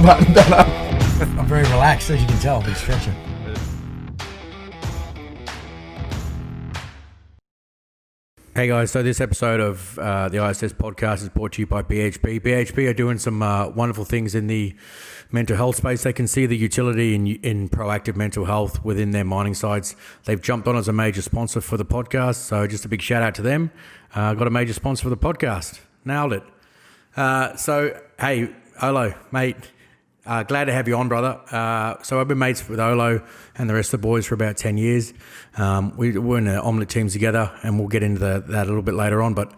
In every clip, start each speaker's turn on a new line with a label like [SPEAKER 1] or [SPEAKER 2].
[SPEAKER 1] buttoned up.
[SPEAKER 2] I'm very relaxed, as you can tell. I've been stretching.
[SPEAKER 3] Hey guys, so this episode of the ISS podcast is brought to you by BHP. BHP are doing some wonderful things in the mental health space. They can see the utility in proactive mental health within their mining sites. They've jumped on as a major sponsor for the podcast, so just a big shout out to them. Got a major sponsor for the podcast. Nailed it. So, hey, Olo, mate, glad to have you on, brother. So I've been mates with Olo and the rest of the boys for about 10 years. We were in the omelette teams together, and we'll get into that a little bit later on. But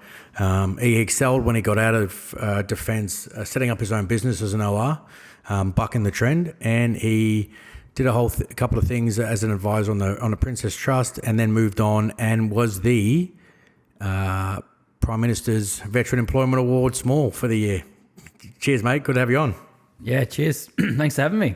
[SPEAKER 3] he excelled when he got out of defence, setting up his own business as an OR, bucking the trend. And he did a couple of things as an advisor on the Princess Trust, and then moved on and was the Prime Minister's Veteran Employment Award Small for the year. Cheers, mate. Good to have you on.
[SPEAKER 4] Yeah, cheers. Thanks for having me.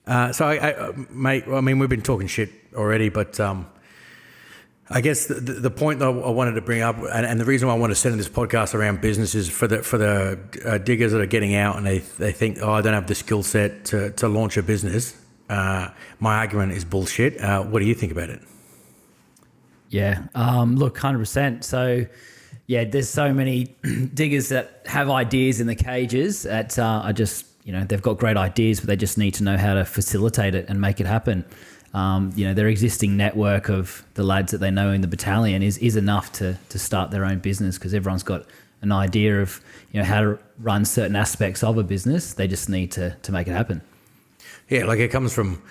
[SPEAKER 3] Mate, I mean, we've been talking shit already, but I guess the point that I wanted to bring up, and the reason why I want to send this podcast around business is for the diggers that are getting out and they think, oh, I don't have the skill set to launch a business. My argument is bullshit. What do you think about it?
[SPEAKER 4] Yeah, look, 100%. So, yeah, there's so many diggers that have ideas in the cages that are just, they've got great ideas, but they just need to know how to facilitate it and make it happen. Their existing network of the lads that they know in the battalion is enough to start their own business, because everyone's got an idea of, how to run certain aspects of a business. They just need to make it happen.
[SPEAKER 3] Yeah, like it comes from...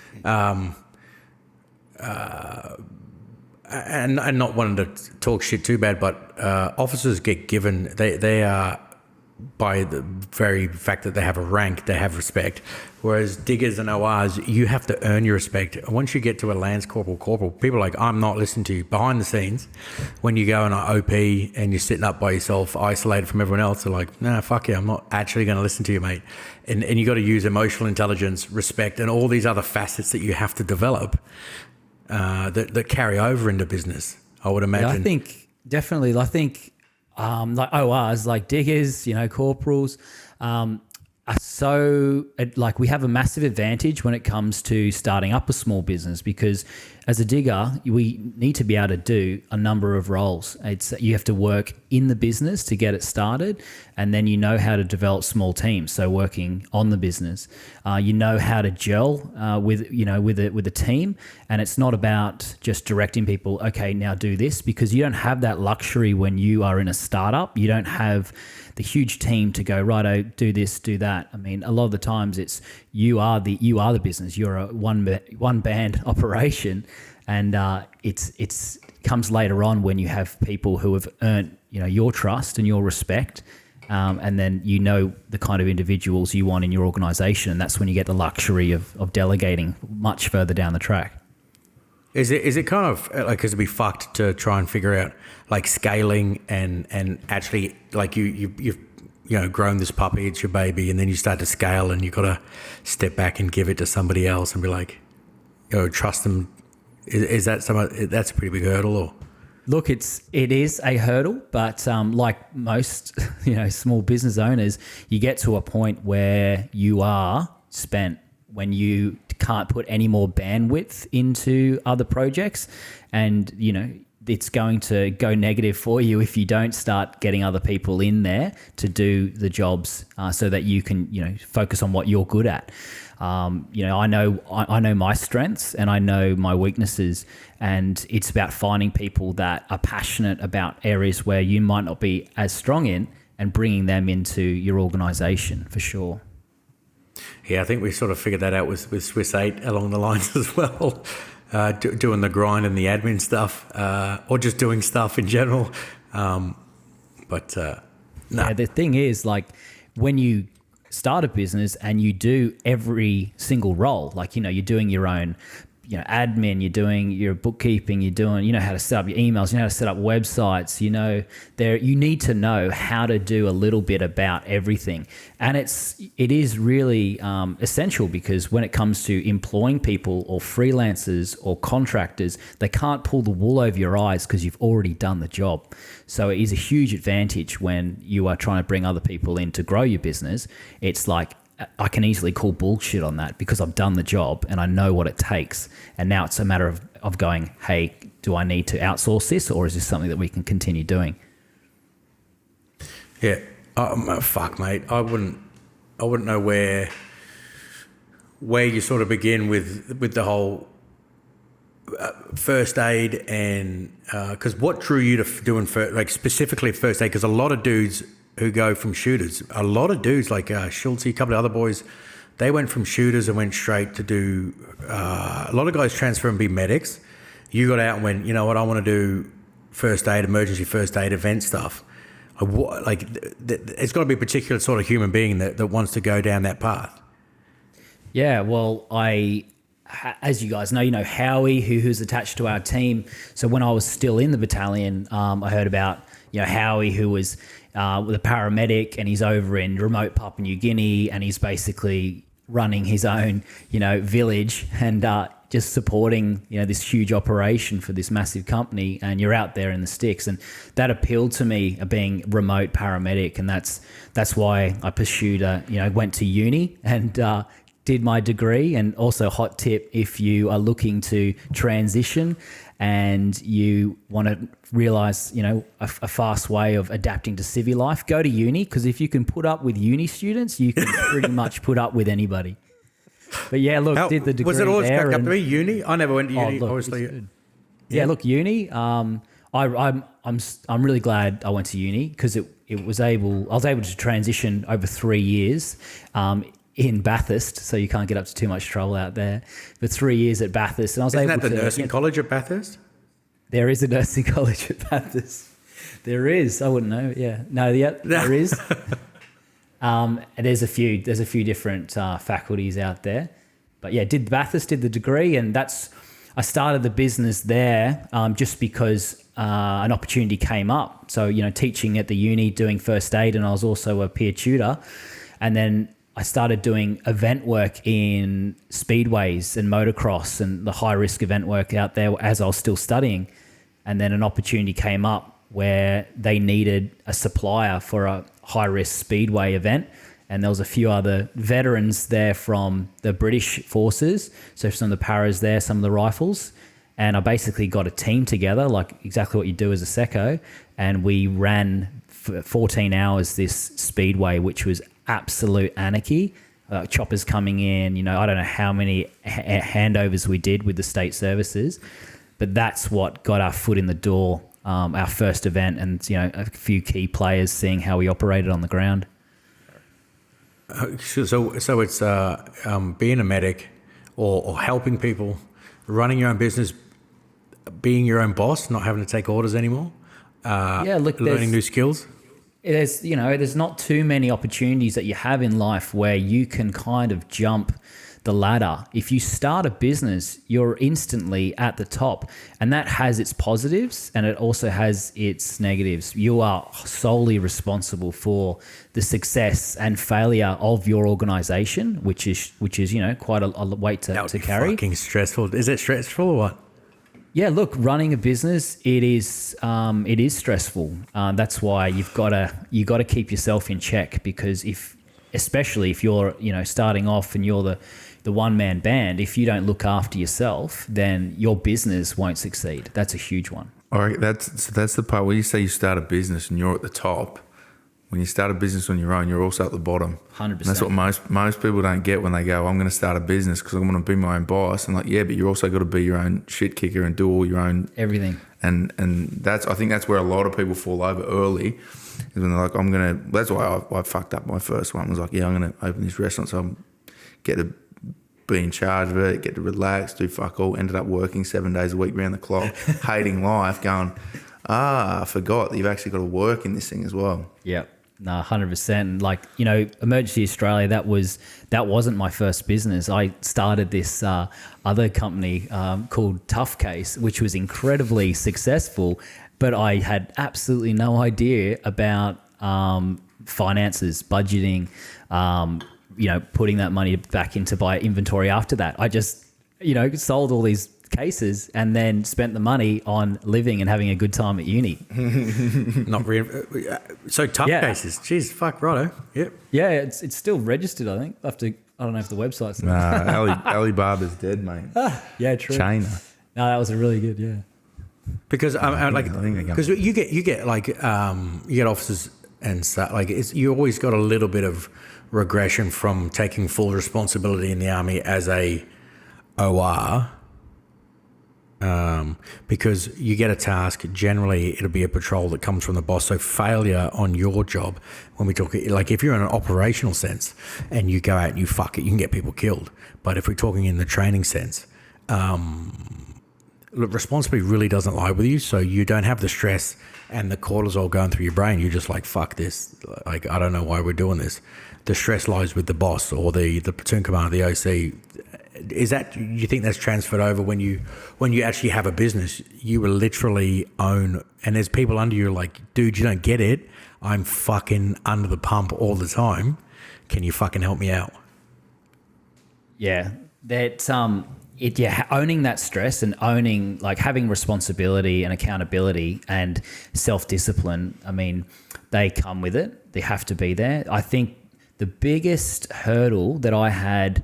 [SPEAKER 3] And not wanting to talk shit too bad, but officers get given, they are, by the very fact that they have a rank, they have respect. Whereas diggers and ORs, you have to earn your respect. Once you get to a Lance Corporal, people are like, I'm not listening to you. Behind the scenes, when you go on an OP and you're sitting up by yourself, isolated from everyone else, they're like, nah, fuck yeah, I'm not actually going to listen to you, mate. And you got to use emotional intelligence, respect, and all these other facets that you have to develop. That carry over into business, I would imagine.
[SPEAKER 4] Yeah, I think definitely. I think like ORs, like diggers, corporals, are so like we have a massive advantage when it comes to starting up a small business, because as a digger, we need to be able to do a number of roles. You have to work in the business to get it started, and then how to develop small teams. So working on the business, how to gel with a team, and it's not about just directing people. Okay, now do this, because you don't have that luxury when you are in a startup. You don't have the huge team to go, righto, do this, do that. I mean, a lot of the times it's you are the business. You're a one band operation, and it's comes later on when you have people who have earned your trust and your respect, and then the kind of individuals you want in your organisation, and that's when you get the luxury of delegating much further down the track.
[SPEAKER 3] Is it kind of like, because it'd be fucked to try and figure out like scaling and actually like you've grown this puppy, it's your baby, and then you start to scale and you've got to step back and give it to somebody else and be like, trust them. Is that that's a pretty big hurdle? Or
[SPEAKER 4] look, it is a hurdle, but like most small business owners, you get to a point where you are spent, when you can't put any more bandwidth into other projects, and it's going to go negative for you if you don't start getting other people in there to do the jobs, so that you can focus on what you're good at. I know my strengths and I know my weaknesses, and it's about finding people that are passionate about areas where you might not be as strong in, and bringing them into your organisation for sure.
[SPEAKER 3] Yeah, I think we sort of figured that out with Swiss 8 along the lines as well, doing the grind and the admin stuff, or just doing stuff in general. No.
[SPEAKER 4] Yeah, the thing is, like, when you start a business and you do every single role, like, you're doing your own admin, you're doing your bookkeeping, you're doing, how to set up your emails, how to set up websites, you need to know how to do a little bit about everything. And it is really essential, because when it comes to employing people or freelancers or contractors, they can't pull the wool over your eyes because you've already done the job. So it is a huge advantage when you are trying to bring other people in to grow your business. It's like I can easily call bullshit on that because I've done the job and I know what it takes. And now it's a matter of going, hey, do I need to outsource this, or is this something that we can continue doing?
[SPEAKER 3] Yeah. Fuck, mate. I wouldn't know where you sort of begin with the whole first aid, and because what drew you to doing specifically first aid? Because a lot of dudes who go from shooters, a lot of dudes like Schultz, a couple of other boys, they went from shooters and went straight to do. A lot of guys transfer and be medics. You got out and went, you know what, I want to do first aid, emergency first aid, event stuff. It's got to be a particular sort of human being that wants to go down that path. Yeah,
[SPEAKER 4] well, as you guys know, Howie, who's attached to our team. So when I was still in the battalion, I heard about, Howie, who was with a paramedic, and he's over in remote Papua New Guinea, and he's basically running his own, village and just supporting, this huge operation for this massive company, and you're out there in the sticks. And that appealed to me, being remote paramedic. And that's why I pursued, went to uni and did my degree. And also, hot tip, if you are looking to transition and you want to realize, a fast way of adapting to civvy life, go to uni, because if you can put up with uni students, you can pretty much put up with anybody. But yeah, look, did the degree
[SPEAKER 3] was it always
[SPEAKER 4] there.
[SPEAKER 3] cracked up to me? Uni? I never went to uni,
[SPEAKER 4] look,
[SPEAKER 3] obviously.
[SPEAKER 4] Yeah, look, uni. I'm really glad I went to uni, because I was able to transition over 3 years in Bathurst, so you can't get up to too much trouble out there. But 3 years at Bathurst, and I was
[SPEAKER 3] Isn't
[SPEAKER 4] able to.
[SPEAKER 3] Isn't that the nursing college at Bathurst?
[SPEAKER 4] There is a nursing college at Bathurst. There is. I wouldn't know. Yeah, no, yeah, there is. There's a few different faculties out there, but yeah, did the degree, and I started the business there just because an opportunity came up. So teaching at the uni, doing first aid, and I was also a peer tutor, and then I started doing event work in speedways and motocross and the high risk event work out there as I was still studying, and then an opportunity came up where they needed a supplier for a high-risk speedway event, and there was a few other veterans there from the British forces, so some of the paras there, some of the rifles, and I basically got a team together, like exactly what you do as a seco, and we ran for 14 hours this speedway, which was absolute anarchy. Choppers coming in, I don't know how many handovers we did with the state services, but that's what got our foot in the door. Our first event, and a few key players seeing how we operated on the ground.
[SPEAKER 3] So it's being a medic, or helping people, running your own business, being your own boss, not having to take orders anymore. Learning new skills.
[SPEAKER 4] There's not too many opportunities that you have in life where you can kind of jump the ladder. If you start a business, you're instantly at the top, and that has its positives and it also has its negatives. You are solely responsible for the success and failure of your organization, which is quite a weight to carry.
[SPEAKER 3] Fucking stressful. Is it stressful or what?
[SPEAKER 4] Yeah, look, running a business, it is stressful. That's why you got to keep yourself in check, because especially if you're starting off and you're the one-man band, if you don't look after yourself, then your business won't succeed. That's a huge one.
[SPEAKER 1] All right, that's the part where you say you start a business and you're at the top. When you start a business on your own, you're also at the bottom.
[SPEAKER 4] 100%.
[SPEAKER 1] That's what most people don't get when they go, I'm going to start a business because I'm going to be my own boss. I'm like, yeah, but you also got to be your own shit kicker and do all your own
[SPEAKER 4] everything.
[SPEAKER 1] And I think that's where a lot of people fall over early. Is when they're like, that's why I fucked up my first one. I was like, yeah, I'm going to open this restaurant, so I'm get to be in charge of it, get to relax, do fuck all. Ended up working 7 days a week round the clock, hating life, going, I forgot that you've actually got to work in this thing as well.
[SPEAKER 4] Yeah. No, 100%. Like, Emergency Australia, that wasn't my first business. I started this other company called Tough Case, which was incredibly successful, but I had absolutely no idea about finances, budgeting, putting that money back into buy inventory after that. I just, sold all these cases and then spent the money on living and having a good time at uni.
[SPEAKER 3] Not really. So tough
[SPEAKER 4] Yeah.
[SPEAKER 3] cases. Jeez, fuck, righto. Yep.
[SPEAKER 4] Yeah, it's still registered, I think. I don't know if the website's
[SPEAKER 1] Alibaba's dead, mate.
[SPEAKER 4] Yeah, true.
[SPEAKER 1] China.
[SPEAKER 4] No, that was a really good, yeah.
[SPEAKER 3] Because
[SPEAKER 1] I think they
[SPEAKER 3] because you get like you get officers and stuff like you always got a little bit of regression from taking full responsibility in the army as a OR. Because you get a task, generally it'll be a patrol that comes from the boss. So failure on your job, when we talk, like if you're in an operational sense and you go out and you fuck it, you can get people killed. But if we're talking in the training sense, responsibility really doesn't lie with you. So you don't have the stress and the cortisol going through your brain. You're just like, fuck this. Like, I don't know why we're doing this. The stress lies with the boss or the platoon commander, the OC. Is that, you think that's transferred over when you actually have a business? You will literally own, and there's people under you like, dude, you don't get it. I'm fucking under the pump all the time. Can you fucking help me out?
[SPEAKER 4] Yeah, that owning that stress and owning, like, having responsibility and accountability and self-discipline. I mean, they come with it. They have to be there. I think the biggest hurdle that I had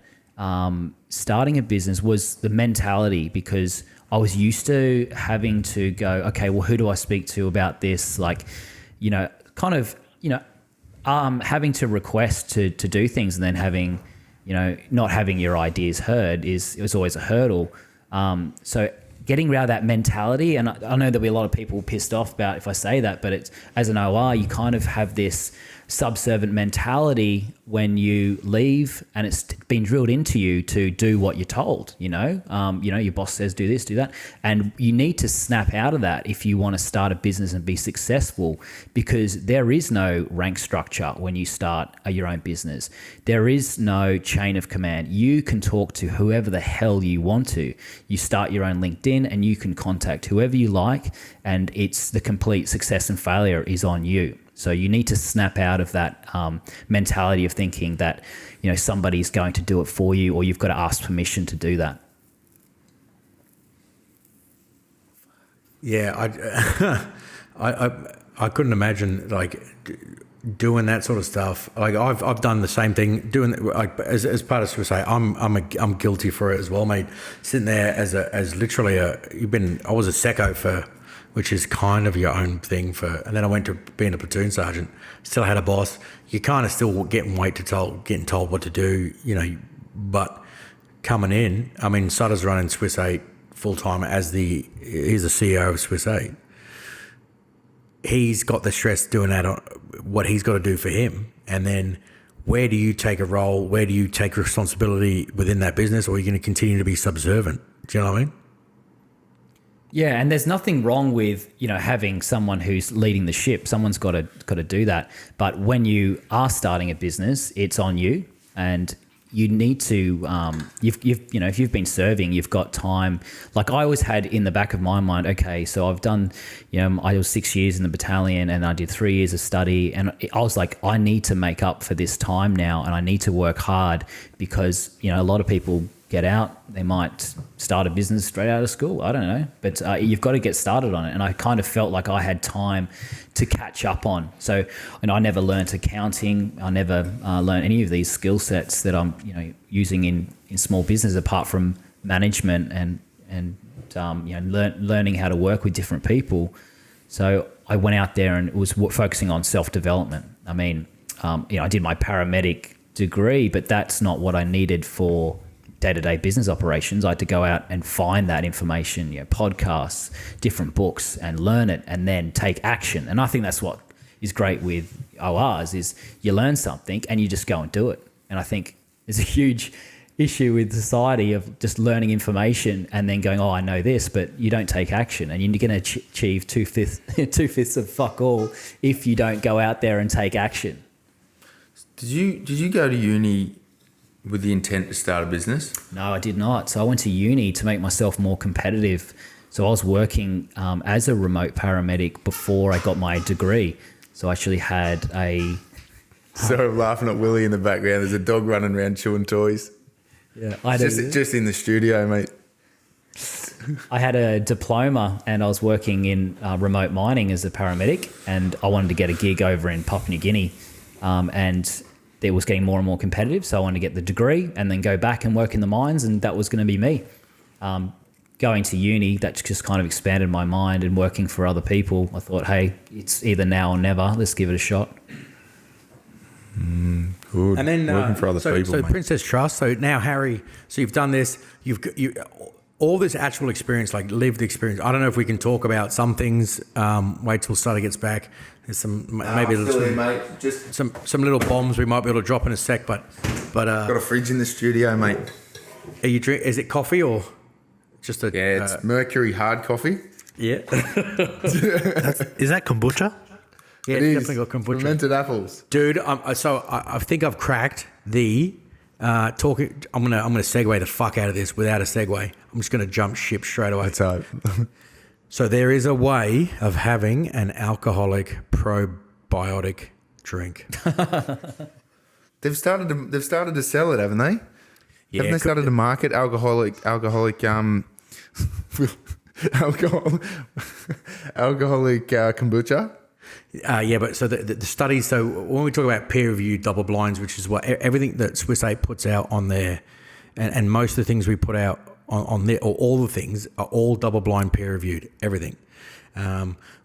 [SPEAKER 4] starting a business was the mentality, because I was used to having to go, okay, well, who do I speak to about this? Like, having to request to do things and then having, not having your ideas heard it was always a hurdle. So getting rid of that mentality, and I know there'll be a lot of people pissed off about if I say that, but it's, as an OR, you kind of have this subservient mentality when you leave, and it's been drilled into you to do what you're told. Your boss says do this, do that, and you need to snap out of that if you want to start a business and be successful, because there is no rank structure when you start your own business. There is no chain of command. You can talk to whoever the hell you want to. You start your own LinkedIn and you can contact whoever you like, and it's the complete success and failure is on you. So you need to snap out of that mentality of thinking that, somebody's going to do it for you, or you've got to ask permission to do that.
[SPEAKER 3] Yeah, I couldn't imagine like doing that sort of stuff. Like I've done the same thing, doing like as part of suicide. I'm guilty for it as well, mate. Sitting there as literally I was a secco for, which is kind of your own thing and then I went to being a platoon sergeant, still had a boss. You're kind of still getting told what to do, but coming in, I mean, Sutter's running Swiss 8 full time he's the CEO of Swiss 8. He's got the stress doing that on what he's got to do for him. And then where do you take a role? Where do you take responsibility within that business? Or are you going to continue to be subservient? Do you know what I mean?
[SPEAKER 4] Yeah, and there's nothing wrong with, having someone who's leading the ship. Someone's got to do that. But when you are starting a business, it's on you, and you need to. If you've been serving, you've got time. Like I always had in the back of my mind, okay, so I've done, I was 6 years in the battalion, and I did 3 years of study, and I was like, I need to make up for this time now, and I need to work hard, because a lot of people get out, they might start a business straight out of school. I don't know, but you've got to get started on it. And I kind of felt like I had time to catch up on. So, I never learned accounting. I never learned any of these skill sets that I'm, using in small business, apart from management and learning how to work with different people. So I went out there and was focusing on self-development. I mean, I did my paramedic degree, but that's not what I needed for day-to-day business operations. I had to go out and find that information, podcasts, different books, and learn it, and then take action. And I think that's what is great with ORs, is you learn something and you just go and do it. And I think there's a huge issue with society of just learning information and then going, I know this, but you don't take action, and you're going to achieve two-fifths of fuck all if you don't go out there and take action.
[SPEAKER 1] Did you go to uni with the intent to start a business?
[SPEAKER 4] No, I did not. So I went to uni to make myself more competitive. So I was working as a remote paramedic before I got my degree. So I actually had a...
[SPEAKER 1] Sorry, I'm laughing at Willie in the background. There's a dog running around chewing toys.
[SPEAKER 4] Yeah,
[SPEAKER 1] just in the studio, mate.
[SPEAKER 4] I had a diploma and I was working in remote mining as a paramedic, and I wanted to get a gig over in Papua New Guinea, and it was getting more and more competitive. So I wanted to get the degree and then go back and work in the mines, and that was going to be me. Going to uni, that just kind of expanded my mind, and working for other people, I thought, hey, it's either now or never. Let's give it a shot.
[SPEAKER 1] Good.
[SPEAKER 3] And then
[SPEAKER 1] working for other people.
[SPEAKER 3] So
[SPEAKER 1] mate.
[SPEAKER 3] Princess Trust. So now, Harry, so you've done this. You all this actual experience, like lived experience. I don't know if we can talk about some things. Wait till Sutter gets back. There's some maybe
[SPEAKER 1] mate. Just
[SPEAKER 3] some little bombs we might be able to drop in a sec. But
[SPEAKER 1] got a fridge in the studio, mate.
[SPEAKER 3] are you drink? Is it coffee or just a?
[SPEAKER 1] Yeah, it's Mercury hard coffee.
[SPEAKER 3] Yeah.
[SPEAKER 2] Is that kombucha?
[SPEAKER 3] Yeah,
[SPEAKER 1] It
[SPEAKER 3] it's
[SPEAKER 1] is.
[SPEAKER 3] definitely got kombucha.
[SPEAKER 1] Fermented apples.
[SPEAKER 3] Dude, I think I've cracked the talking. I'm gonna segue the fuck out of this without a segue. I'm just gonna jump ship straight away.
[SPEAKER 1] Let's hope.
[SPEAKER 3] So there is a way of having an alcoholic probiotic drink.
[SPEAKER 1] They've started to sell it, haven't they?
[SPEAKER 3] Yeah,
[SPEAKER 1] Haven't they started to market alcoholic alcoholic kombucha?
[SPEAKER 3] Yeah, but so the studies. So when we talk about peer-reviewed double blinds, which is what everything that Swiss 8 puts out on there, and most of the things we put out on there, or all the things, are all double-blind peer-reviewed. Everything,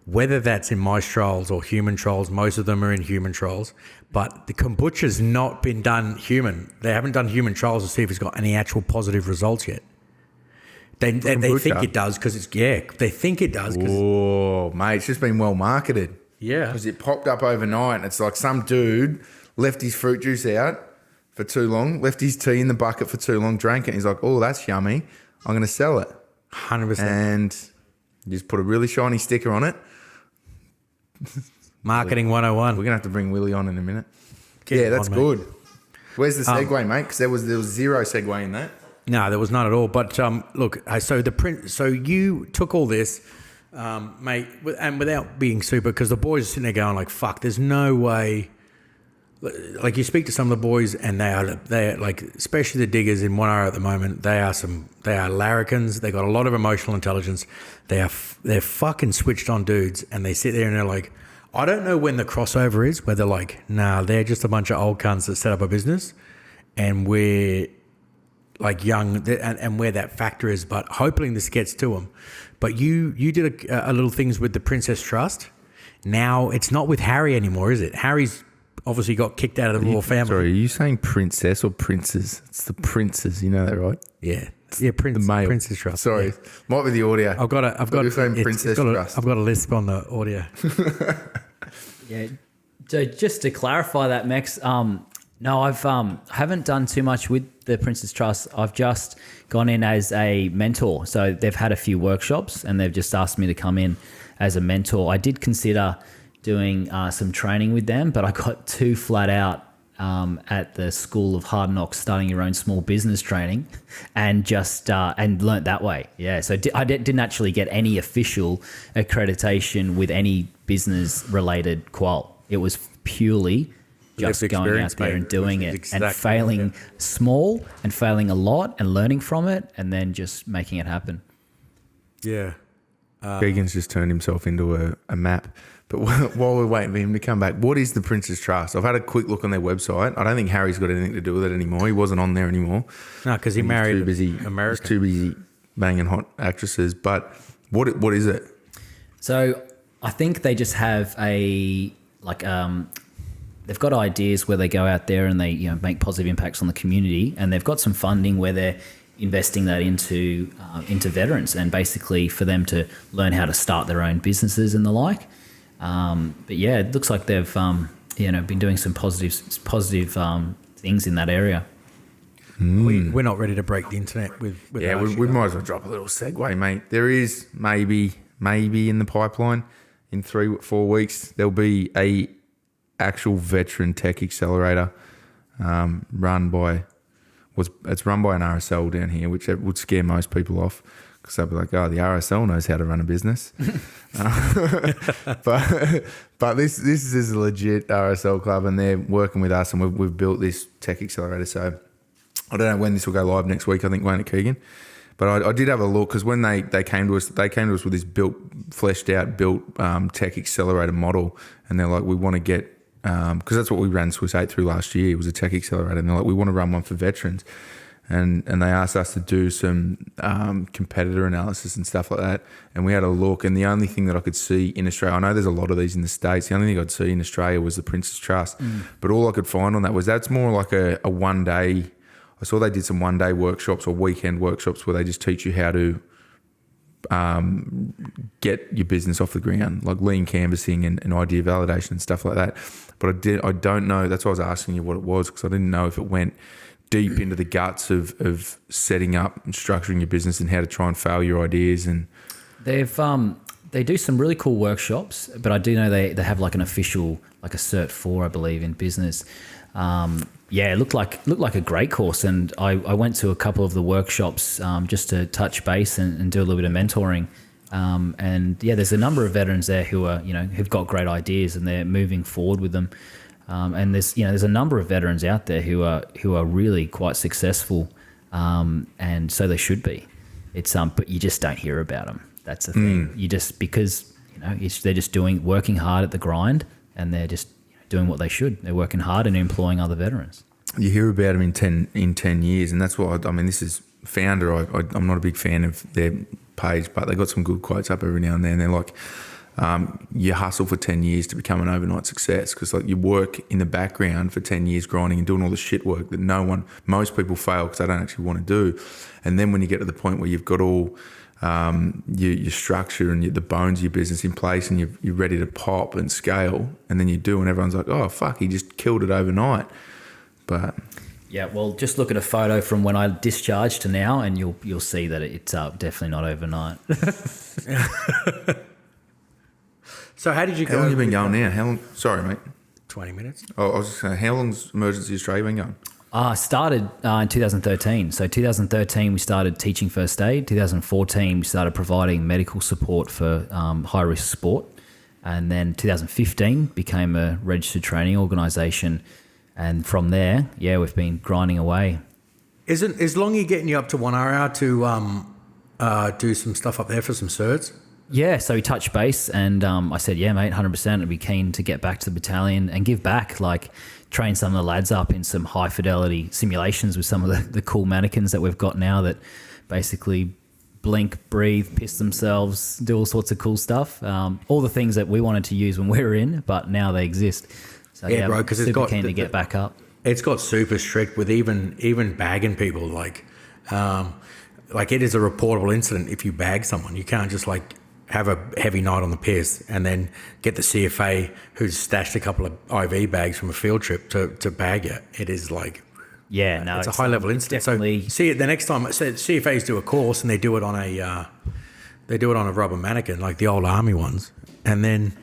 [SPEAKER 3] whether that's in mice trials or human trials, most of them are in human trials. But the kombucha's not been done human. They haven't done human trials to see if it's got any actual positive results yet. They think it does because it's They think it does.
[SPEAKER 1] Oh, mate, it's just been well marketed.
[SPEAKER 3] Yeah.
[SPEAKER 1] Because it popped up overnight, and it's like some dude left his fruit juice out for too long, left his tea in the bucket for too long, drank it, and he's like, oh, that's yummy. I'm going to sell it.
[SPEAKER 3] 100%.
[SPEAKER 1] And you just put a really shiny sticker on it.
[SPEAKER 3] Marketing 101.
[SPEAKER 1] We're going to have to bring Willie on in a minute.
[SPEAKER 3] Get
[SPEAKER 1] Yeah,
[SPEAKER 3] it
[SPEAKER 1] that's
[SPEAKER 3] on, mate.
[SPEAKER 1] good. Where's the segue, mate? Because there was zero segue in that.
[SPEAKER 3] No, there was none at all. But look, so you took all this, mate, and without being super, because the boys are sitting there going like, "Fuck, there's no way." Like you speak to some of the boys, and they are like, especially the diggers in 1R at the moment. They are larrikins. They got a lot of emotional intelligence. They're fucking switched on dudes, and they sit there and they're like, I don't know when the crossover is, where they're like, nah, they're just a bunch of old cunts that set up a business, and we're like young, and where that factor is. But hopefully this gets to them. But you did a little things with the Princess Trust. Now it's not with Harry anymore, is it? Harry's obviously got kicked out of the royal family.
[SPEAKER 1] Sorry, are you saying princess or princes? It's the princes, you know that, right?
[SPEAKER 3] Yeah,
[SPEAKER 1] The male.
[SPEAKER 3] Princess Trust.
[SPEAKER 1] Sorry,
[SPEAKER 3] Yeah.
[SPEAKER 1] might be the audio.
[SPEAKER 3] I've got
[SPEAKER 1] You're saying
[SPEAKER 3] it's
[SPEAKER 1] Princess
[SPEAKER 3] got
[SPEAKER 1] Trust.
[SPEAKER 3] I've got a lisp on the audio.
[SPEAKER 4] Yeah. So just to clarify that, Max, no, I've haven't done too much with the Princess Trust. I've just gone in as a mentor. So they've had a few workshops, and they've just asked me to come in as a mentor. I did consider doing some training with them, but I got too flat out at the School of Hard Knocks, starting your own small business training, and just and learnt that way. Yeah, so I didn't actually get any official accreditation with any business related qual. It was purely just
[SPEAKER 3] Lived
[SPEAKER 4] going
[SPEAKER 3] experience,
[SPEAKER 4] out there
[SPEAKER 3] mate.
[SPEAKER 4] and doing it,
[SPEAKER 3] Exactly,
[SPEAKER 4] and failing small and failing a lot and learning from it, and then just making it happen.
[SPEAKER 3] Yeah.
[SPEAKER 1] Keegan's just turned himself into a map. But while we're waiting for him to come back, what is the Princess Trust? I've had a quick look on their website. I don't think Harry's got anything to do with it anymore. He wasn't on there anymore.
[SPEAKER 3] No, because he
[SPEAKER 1] He's
[SPEAKER 3] married
[SPEAKER 1] too busy.
[SPEAKER 3] American.
[SPEAKER 1] He's too busy banging hot actresses. But what is it?
[SPEAKER 4] So I think they just have they've got ideas where they go out there and they make positive impacts on the community, and they've got some funding where they're investing that into veterans, and basically for them to learn how to start their own businesses and the like. But yeah, it looks like they've been doing some positive things in that area.
[SPEAKER 3] We're not ready to break the internet with
[SPEAKER 1] Yeah,
[SPEAKER 3] those.
[SPEAKER 1] we might as well drop a little segue, mate. There is maybe in the pipeline in 3-4 weeks there'll be a actual veteran tech accelerator run by an RSL down here, which would scare most people off because they'll be like, oh, the RSL knows how to run a business. But this is a legit RSL club, and they're working with us, and we've built this tech accelerator. So I don't know when this will go live next week. I think, won't it, Keegan? But I did have a look because when they came to us with this fleshed out tech accelerator model, and they're like, we want to get because that's what we ran Swiss 8 through last year, was a tech accelerator, and they're like, we want to run one for veterans. And they asked us to do some competitor analysis and stuff like that. And we had a look, and the only thing that I could see in Australia, I know there's a lot of these in the States, the only thing I'd see in Australia was the Prince's Trust. But all I could find on that was that's more like a one-day, I saw they did some one-day workshops or weekend workshops where they just teach you how to get your business off the ground, like lean canvassing and idea validation and stuff like that. But I don't know, that's why I was asking you what it was, because I didn't know if it went deep into the guts of setting up and structuring your business and how to try and fail your ideas. And
[SPEAKER 4] they do some really cool workshops, but I do know they have like an official, like a Cert 4, I believe, in business. It looked like a great course, and I went to a couple of the workshops just to touch base and do a little bit of mentoring. There's a number of veterans there who are, who've got great ideas and they're moving forward with them. And there's a number of veterans out there who are really quite successful, and so they should be. It's but you just don't hear about them. That's the thing. You just, because they're just working hard at the grind, and they're just doing what they should. They're working hard and employing other veterans. You
[SPEAKER 1] hear about them in 10 years, and that's why this is Founder. I'm not a big fan of their page, but they got some good quotes up every now and then. They're like, you hustle for 10 years to become an overnight success, because like you work in the background for 10 years grinding and doing all the shit work that most people fail because they don't actually want to do. And then when you get to the point where you've got all your structure and the bones of your business in place, and you're ready to pop and scale, and then you do, and everyone's like, oh fuck, he just killed it overnight. But
[SPEAKER 4] yeah, well, just look at a photo from when I discharged to now, and you'll see that it's definitely not overnight.
[SPEAKER 3] So how did you go?
[SPEAKER 1] How long have you been going now? How long? Sorry, mate.
[SPEAKER 3] 20 minutes.
[SPEAKER 1] Oh, I was just saying, how long's Emergency Australia been going?
[SPEAKER 4] I started in 2013. So 2013, we started teaching first aid. 2014, we started providing medical support for high-risk sport. And then 2015 became a registered training organisation. And from there, we've been grinding away.
[SPEAKER 3] Is Longy getting you up to 1 hour to do some stuff up there for some certs?
[SPEAKER 4] Yeah, so we touched base, and I said, yeah, mate, 100%. I'd be keen to get back to the battalion and give back, like train some of the lads up in some high-fidelity simulations with some of the cool mannequins that we've got now that basically blink, breathe, piss themselves, do all sorts of cool stuff. All the things that we wanted to use when we were in, but now they exist. So,
[SPEAKER 3] yeah, bro, because it's got
[SPEAKER 4] keen to get back up.
[SPEAKER 3] It's got super strict with even bagging people. Like it is a reportable incident if you bag someone. You can't just like have a heavy night on the piss and then get the CFA who's stashed a couple of IV bags from a field trip to bag you. It is like,
[SPEAKER 4] yeah, no,
[SPEAKER 3] it's a high level incident.
[SPEAKER 4] Definitely.
[SPEAKER 3] So see it the next time. So CFAs do a course and they do it on a rubber mannequin like the old army ones, and then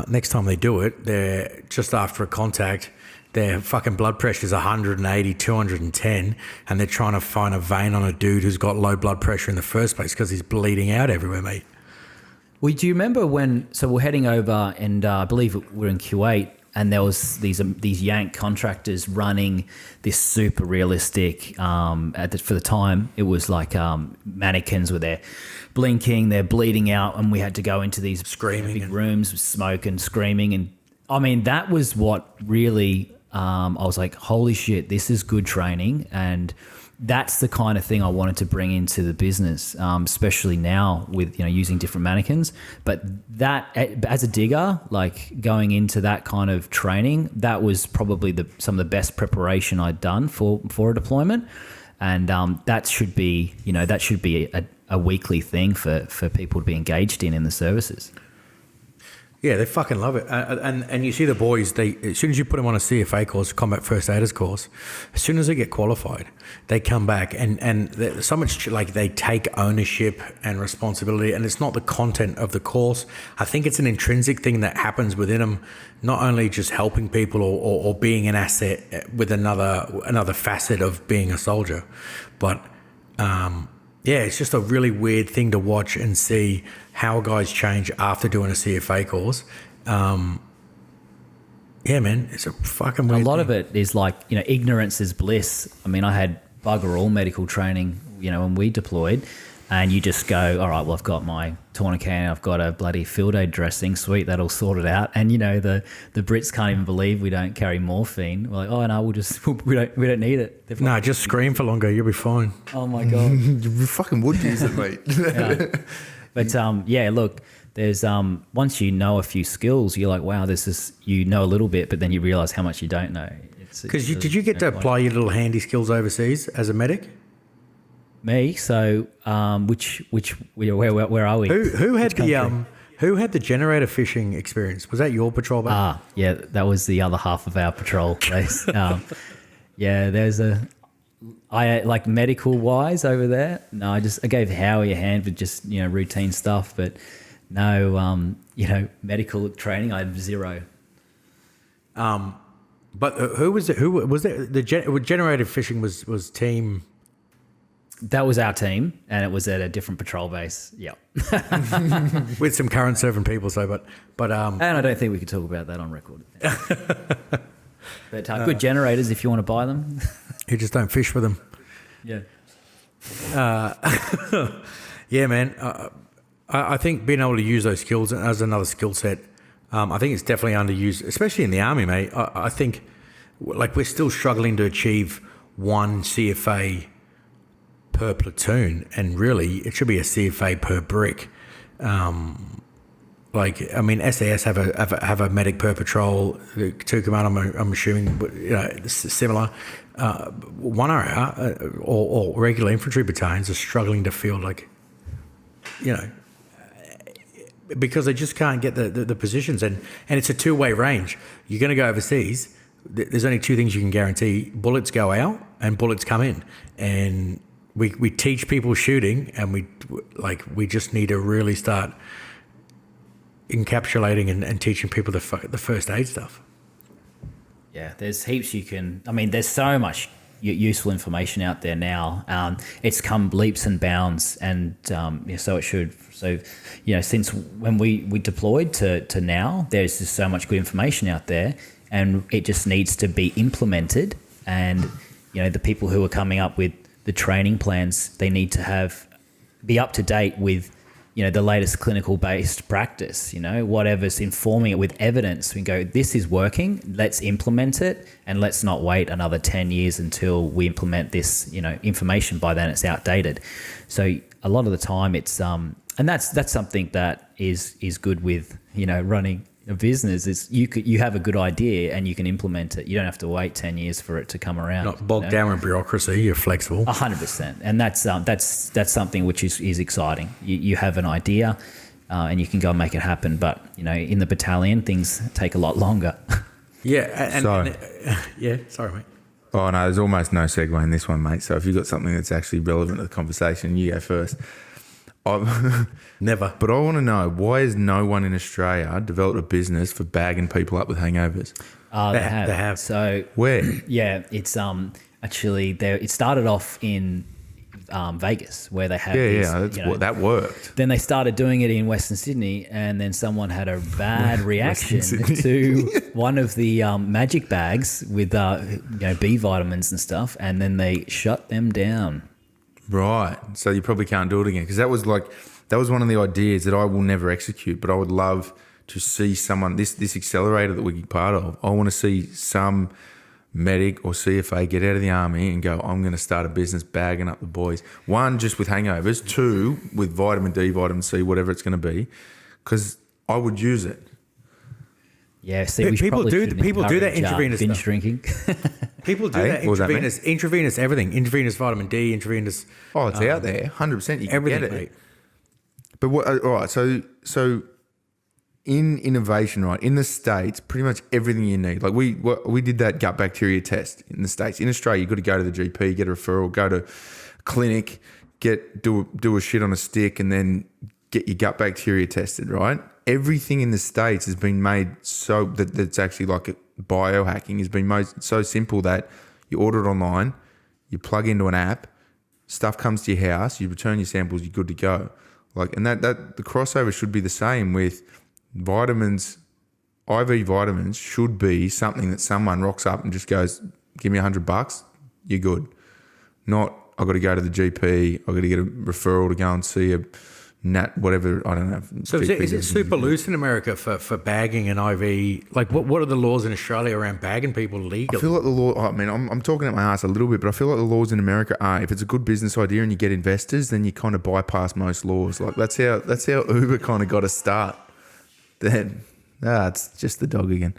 [SPEAKER 3] next time they do it, they're just after a contact. Their fucking blood pressure is 180, 210, and they're trying to find a vein on a dude who's got low blood pressure in the first place because he's bleeding out everywhere, mate.
[SPEAKER 4] Well, do you remember so we're heading over, and I believe we're in Kuwait, and there was these Yank contractors running this super realistic, for the time, it was like mannequins where they're blinking, they're bleeding out, and we had to go into these
[SPEAKER 3] screaming
[SPEAKER 4] big rooms with smoke and screaming. And I mean, that was what really, I was like, holy shit, this is good training. And that's the kind of thing I wanted to bring into the business, especially now with, using different mannequins. But that, as a digger, like going into that kind of training, that was probably some of the best preparation I'd done for a deployment. And that should be, a weekly thing for people to be engaged in the services.
[SPEAKER 3] Yeah, they fucking love it. And you see the boys, as soon as you put them on a CFA course, Combat First Aiders course, as soon as they get qualified, they come back and so much like they take ownership and responsibility, and it's not the content of the course. I think it's an intrinsic thing that happens within them, not only just helping people or being an asset with another facet of being a soldier, but it's just a really weird thing to watch and see how guys change after doing a CFA course. Yeah, man, it's a fucking weird
[SPEAKER 4] A lot
[SPEAKER 3] thing.
[SPEAKER 4] of it is like, ignorance is bliss. I mean, I had bugger all medical training, when we deployed. And you just go, all right, well, I've got my tourniquet, I've got a bloody field aid dressing, sweet, that'll sort it out. And, the Brits can't even believe we don't carry morphine. We're like, oh, no, we don't need it. They're
[SPEAKER 3] No, just scream for longer. You'll be fine.
[SPEAKER 4] Oh, my God.
[SPEAKER 1] You fucking would use it, mate.
[SPEAKER 4] Yeah. But, look, there's once you know a few skills, you're like, wow, this is, a little bit, but then you realise how much you don't know.
[SPEAKER 3] Because did you get to apply your little handy skills overseas as a medic?
[SPEAKER 4] Me, so where are we?
[SPEAKER 3] Who had the generator fishing experience? Was that your patrol base?
[SPEAKER 4] Yeah, that was the other half of our patrol base. There's I like medical wise over there. No, I gave Howie a hand with just routine stuff, but no medical training. I had zero.
[SPEAKER 3] But who was it? Who was it? The generator fishing was team.
[SPEAKER 4] That was our team, and it was at a different patrol base. Yeah,
[SPEAKER 3] with some current serving people. So, but
[SPEAKER 4] and I don't think we could talk about that on record. But good generators if you want to buy them.
[SPEAKER 3] You just don't fish for them.
[SPEAKER 4] Yeah.
[SPEAKER 3] Yeah, man. I think being able to use those skills as another skill set, I think it's definitely underused, especially in the army, mate. I think like we're still struggling to achieve one CFA per platoon, and really it should be a CFA per brick. SAS have a medic per patrol. The two command, I'm assuming, similar. One area or regular infantry battalions are struggling to field because they just can't get the positions, and it's a two-way range. You're going to go overseas. There's only two things you can guarantee: bullets go out and bullets come in, and we teach people shooting, and we just need to really start encapsulating and teaching people the first aid stuff.
[SPEAKER 4] Yeah, there's heaps there's so much useful information out there now. It's come leaps and bounds, and so it should. So, since when we deployed to now, there's just so much good information out there, and it just needs to be implemented. And, the people who are coming up with the training plans, they need to be up to date with, the latest clinical based practice, whatever's informing it with evidence. We go, this is working, let's implement it, and let's not wait another 10 years until we implement this, information. By then it's outdated. So a lot of the time it's, and that's something that is good with, running a business, is you have a good idea and you can implement it. You don't have to wait 10 years for it to come around.
[SPEAKER 3] Not bogged down with bureaucracy. You're flexible.
[SPEAKER 4] 100%, and that's something which is exciting. You have an idea, and you can go and make it happen. But in the battalion, things take a lot longer.
[SPEAKER 3] Yeah, sorry, mate.
[SPEAKER 1] Oh no, there's almost no segue in this one, mate. So if you've got something that's actually relevant to the conversation, you go first.
[SPEAKER 3] Never.
[SPEAKER 1] But I want to know, why has no one in Australia developed a business for bagging people up with hangovers?
[SPEAKER 4] They have. So
[SPEAKER 1] where?
[SPEAKER 4] Yeah, it's actually there. It started off in Vegas, where they had
[SPEAKER 1] that worked.
[SPEAKER 4] Then they started doing it in Western Sydney, and then someone had a bad reaction to one of the magic bags with B vitamins and stuff, and then they shut them down.
[SPEAKER 1] Right. So you probably can't do it again, because that was one of the ideas that I will never execute, but I would love to see someone, this accelerator that we're part of, I want to see some medic or CFA get out of the army and go, I'm going to start a business bagging up the boys. One, just with hangovers. Two, with vitamin D, vitamin C, whatever it's going to be, because I would use it.
[SPEAKER 4] Yeah, see, we
[SPEAKER 3] people do that intravenous
[SPEAKER 4] binge
[SPEAKER 3] stuff.
[SPEAKER 4] Drinking.
[SPEAKER 3] People do that intravenous everything, intravenous vitamin D, intravenous.
[SPEAKER 1] Oh, it's out there, 100%. You can
[SPEAKER 3] everything,
[SPEAKER 1] get it.
[SPEAKER 3] mate.
[SPEAKER 1] But what? All right, so in innovation, right, in the States, pretty much everything you need. Like we did that gut bacteria test in the States. In Australia, you got to go to the GP, get a referral, go to a clinic, do a shit on a stick, and then get your gut bacteria tested, right? Everything in the States has been made so that's actually like biohacking has been so simple that you order it online, you plug into an app, stuff comes to your house, you return your samples, you're good to go. And that the crossover should be the same with vitamins. IV vitamins should be something that someone rocks up and just goes, give me $100, you're good. not I got to go to the GP, I got to get a referral to go and see a whatever, I don't know.
[SPEAKER 3] So is it super loose in America for bagging an IV? Like, what are the laws in Australia around bagging people legally?
[SPEAKER 1] I feel like the law, I mean, I'm talking at my ass a little bit, but I feel like the laws in America are, if it's a good business idea and you get investors, then you kind of bypass most laws. Like, that's how Uber kind of got a start. Then, it's just the dog again.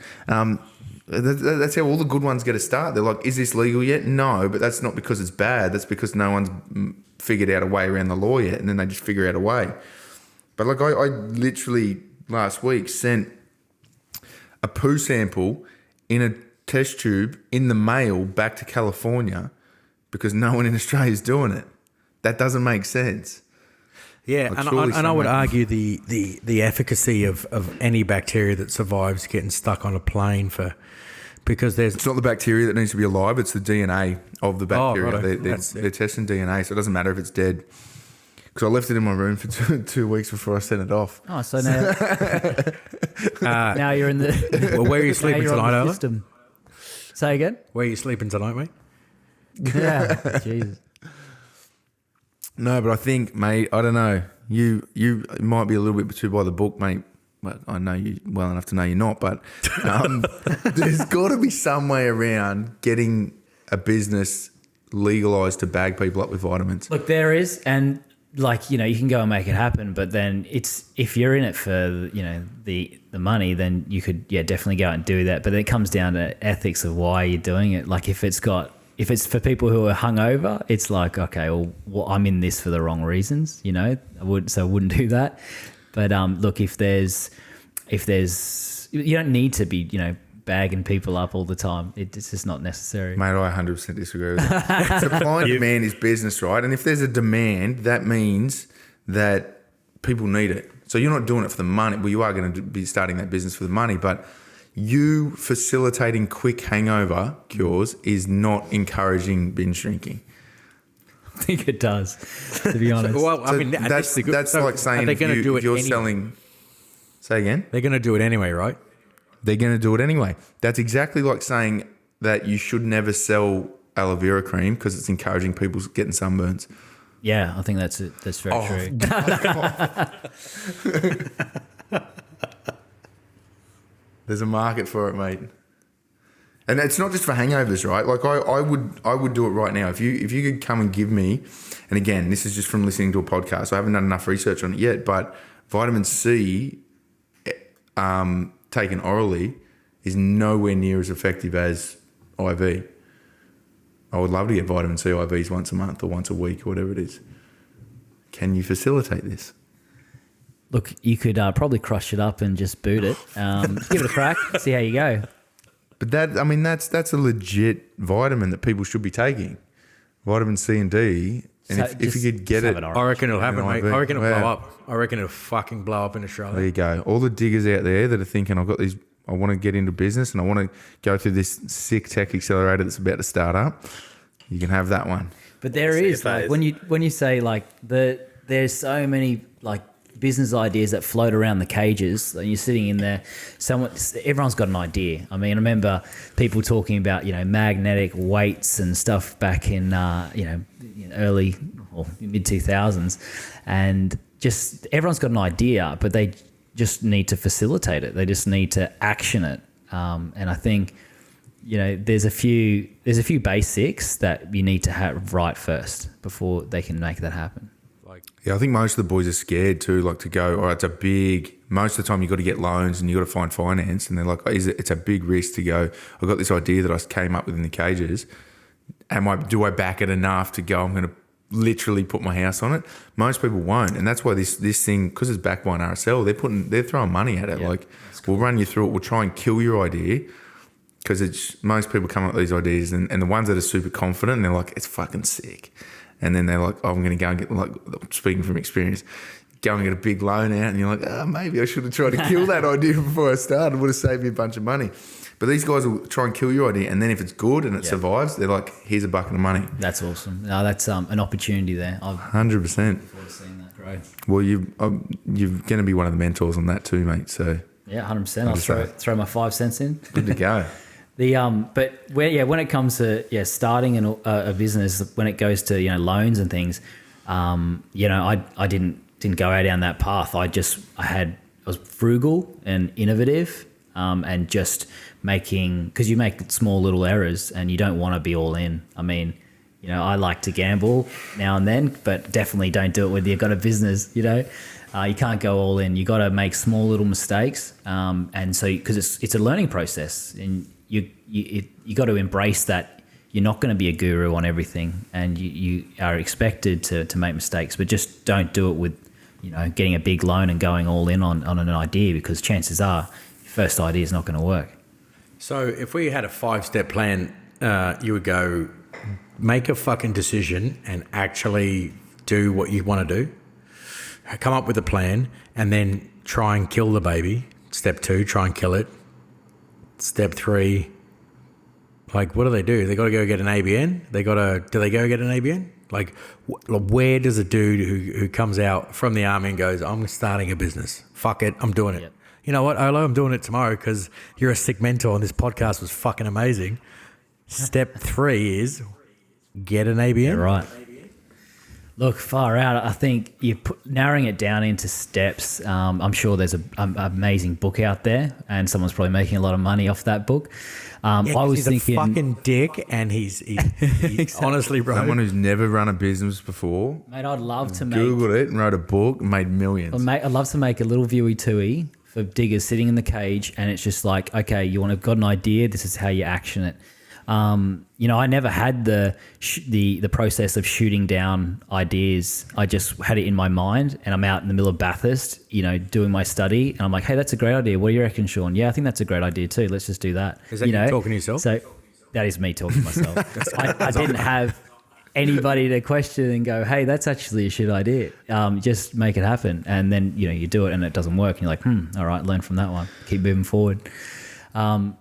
[SPEAKER 1] That's how all the good ones get a start. They're like, is this legal yet? No, but that's not because it's bad. That's because no one's figured out a way around the law yet, and then they just figure out a way. But like I literally last week sent a poo sample in a test tube in the mail back to California because no one in Australia is doing it. That doesn't make sense.
[SPEAKER 3] Yeah, like and I would argue the efficacy of any bacteria that survives getting stuck on a plane because
[SPEAKER 1] it's not the bacteria that needs to be alive, it's the DNA of the bacteria.
[SPEAKER 3] Oh,
[SPEAKER 1] they're testing DNA, so it doesn't matter if it's dead. Because I left it in my room for 2 weeks before I sent it off.
[SPEAKER 4] Oh, so now, now you're in the...
[SPEAKER 3] Well, where are you sleeping tonight, Ola?
[SPEAKER 4] Say again?
[SPEAKER 3] Where are you sleeping tonight, mate?
[SPEAKER 4] Yeah, Jesus.
[SPEAKER 1] No, but I think, mate, I don't know. You might be a little bit too by the book, mate. Well, I know you well enough to know you're not, but there's got to be some way around getting a business legalised to bag people up with vitamins.
[SPEAKER 4] Look, there is, and like, you can go and make it happen, but then if you're in it for, the money, then you could, definitely go out and do that. But it comes down to ethics of why you're doing it. Like if it's for people who are hungover, it's like, okay, well, I'm in this for the wrong reasons, I wouldn't do that. But look, if there's, you don't need to be, bagging people up all the time. It's just not necessary.
[SPEAKER 1] Mate, I 100% disagree with that. Supply and demand is business, right? And if there's a demand, that means that people need it. So you're not doing it for the money. Well, you are going to be starting that business for the money, but you facilitating quick hangover cures is not encouraging binge drinking.
[SPEAKER 4] I think it does, to be honest.
[SPEAKER 3] Well, I mean,
[SPEAKER 1] that's like saying if you're selling... Say again?
[SPEAKER 3] They're going to do it anyway, right?
[SPEAKER 1] They're going to do it anyway. That's exactly like saying that you should never sell aloe vera cream because it's encouraging people getting sunburns.
[SPEAKER 4] Yeah, I think that's it. That's very true.
[SPEAKER 1] There's a market for it, mate. And it's not just for hangovers, right? Like I would do it right now. If you could come and give me, and again, this is just from listening to a podcast. I haven't done enough research on it yet, but vitamin C taken orally is nowhere near as effective as IV. I would love to get vitamin C IVs once a month or once a week or whatever it is. Can you facilitate this?
[SPEAKER 4] Look, you could probably crush it up and just boot it. Give it a crack, see how you go.
[SPEAKER 1] But that's a legit vitamin that people should be taking. Vitamin C and D. And
[SPEAKER 4] So
[SPEAKER 1] if you could get it,
[SPEAKER 3] I reckon it'll happen, mate.
[SPEAKER 1] IV.
[SPEAKER 3] I reckon it'll
[SPEAKER 1] Wow.
[SPEAKER 3] blow up. I reckon it'll fucking blow up in
[SPEAKER 1] there
[SPEAKER 3] Australia.
[SPEAKER 1] you go. All the diggers out there that are thinking, I want to get into business and I want to go through this sick tech accelerator that's about to start up, you can have that one.
[SPEAKER 4] But there is, like, when you say like there's so many like business ideas that float around the cages, and you're sitting in there, everyone's got an idea. I mean, I remember people talking about, magnetic weights and stuff back in early or mid 2000s, and just everyone's got an idea, but they just need to facilitate it. They just need to action it. And I think, there's a few basics that you need to have right first before they can make that happen.
[SPEAKER 1] Yeah, I think most of the boys are scared too, like to go, most of the time you've got to get loans and you've got to find finance, and they're like, it's a big risk to go, I've got this idea that I came up with in the cages. Do I back it enough to go, I'm going to literally put my house on it? Most people won't. And that's why this thing, because it's backed by an RSL, they're throwing money at it. Yeah, like, cool. We'll run you through it. We'll try and kill your idea, because most people come up with these ideas, and the ones that are super confident, and they're like, it's fucking sick. And then they're like, I'm going to go and get, like, speaking from experience, go and get a big loan out. And you're like, maybe I should have tried to kill that idea before I started. It would have saved me a bunch of money. But these guys will try and kill your idea. And then if it's good and it survives, they're like, here's a bucket of money.
[SPEAKER 4] That's awesome. No, that's an opportunity there.
[SPEAKER 1] 100%.
[SPEAKER 4] Seen that grow.
[SPEAKER 1] Well, you're going to be one of the mentors on that too, mate. So
[SPEAKER 4] yeah, 100%. I'll throw my 5 cents in.
[SPEAKER 1] Good to go.
[SPEAKER 4] But when it comes to starting a business, when it goes to loans and things, I didn't go down that path. I was frugal and innovative, and just making, because you make small little errors and you don't want to be all in. I mean, I like to gamble now and then, but definitely don't do it when you've got a business. You can't go all in. You got to make small little mistakes, and so because it's a learning process, and you got to embrace that you're not going to be a guru on everything, and you are expected to make mistakes, but just don't do it with getting a big loan and going all in on an idea, because chances are your first idea is not going to work.
[SPEAKER 3] So if we had a 5-step plan, you would go make a fucking decision and actually do what you want to do. Come up with a plan and then try and kill the baby. Step 2, try and kill it. Step 3, like, what do? They got to go get an ABN? Do they go get an ABN? Like, where does a dude who comes out from the army and goes, I'm starting a business. Fuck it, I'm doing it. Yep. You know what, Olo, I'm doing it tomorrow because you're a sick mentor and this podcast was fucking amazing. Step 3 is get an ABN.
[SPEAKER 4] Yeah, right. Look, far out. I think you're narrowing it down into steps. I'm sure there's an amazing book out there, and someone's probably making a lot of money off that book. I was
[SPEAKER 3] he's
[SPEAKER 4] thinking,
[SPEAKER 3] a fucking dick, and he's
[SPEAKER 4] Exactly.
[SPEAKER 3] honestly, bro.
[SPEAKER 1] Someone who's never run a business before,
[SPEAKER 4] mate, I'd love to make.
[SPEAKER 1] Googled it and wrote a book, made millions.
[SPEAKER 4] I'd love to make a little viewy tui for diggers sitting in the cage, and it's just like, okay, got an idea. This is how you action it. I never had the process of shooting down ideas. I just had it in my mind, and I'm out in the middle of Bathurst, doing my study, and I'm like, hey, that's a great idea. What do you reckon, Sean? Yeah, I think that's a great idea too. Let's just do that.
[SPEAKER 3] Is that you talking to yourself?
[SPEAKER 4] So that is me talking to myself. I didn't have anybody to question and go, hey, that's actually a shit idea. Just make it happen. And then, you do it and it doesn't work. And you're like, all right, learn from that one. Keep moving forward.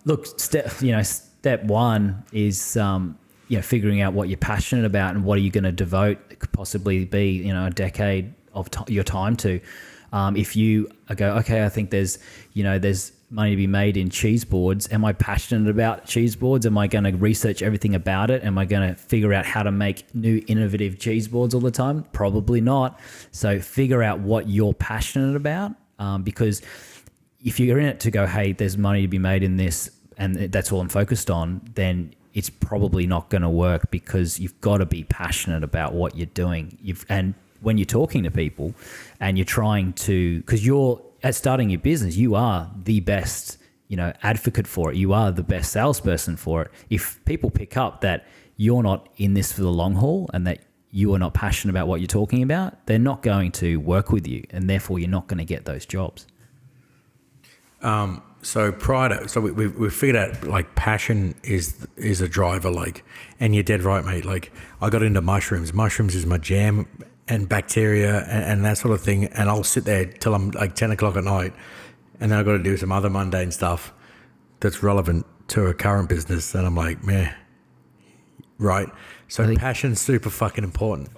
[SPEAKER 4] Look, step 1 is, figuring out what you're passionate about and what are you going to devote, it could possibly be, a decade of your time to. If you go, okay, I think there's money to be made in cheese boards. Am I passionate about cheese boards? Am I going to research everything about it? Am I going to figure out how to make new innovative cheese boards all the time? Probably not. So figure out what you're passionate about, because if you're in it to go, hey, there's money to be made in this, and that's all I'm focused on, then it's probably not going to work, because you've got to be passionate about what you're doing. And when you're talking to people and you're trying to, because you're at starting your business, you are the best, advocate for it. You are the best salesperson for it. If people pick up that you're not in this for the long haul and that you are not passionate about what you're talking about, they're not going to work with you, and therefore you're not going to get those jobs.
[SPEAKER 3] So we figured out, like, passion is a driver, like, and you're dead right, mate. Like, I got into mushrooms. Mushrooms is my jam, and bacteria and that sort of thing. And I'll sit there till I'm like 10 o'clock at night, and then I've got to do some other mundane stuff that's relevant to a current business. And I'm like, meh, right? So passion's super fucking important.